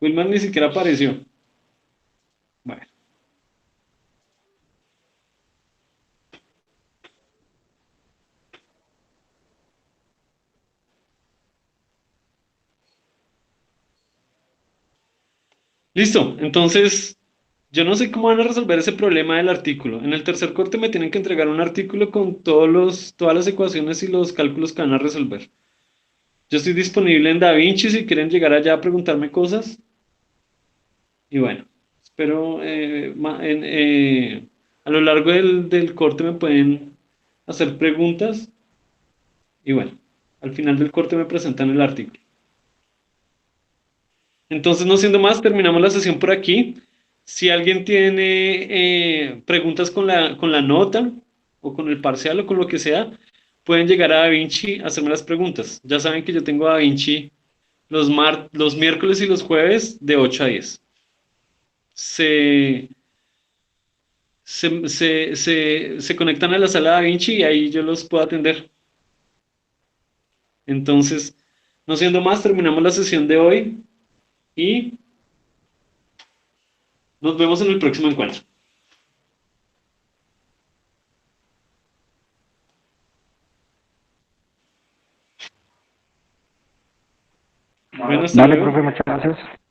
Wilmer ni siquiera apareció. Bueno. Listo, entonces yo no sé cómo van a resolver ese problema del artículo. En el tercer corte me tienen que entregar un artículo con todas las ecuaciones y los cálculos que van a resolver. Yo estoy disponible en DaVinci si quieren llegar allá a preguntarme cosas. Y bueno, espero a lo largo del corte me pueden hacer preguntas. Y bueno, al final del corte me presentan el artículo. Entonces, no siendo más, terminamos la sesión por aquí. Si alguien tiene preguntas con la nota o con el parcial o con lo que sea, pueden llegar a DaVinci a hacerme las preguntas. Ya saben que yo tengo DaVinci los miércoles y los jueves de 8 a 10. Se conectan a la sala Da Vinci y ahí yo los puedo atender. Entonces, no siendo más, terminamos la sesión de hoy y nos vemos en el próximo encuentro. Bueno, hasta Dale, luego. profe, muchas gracias.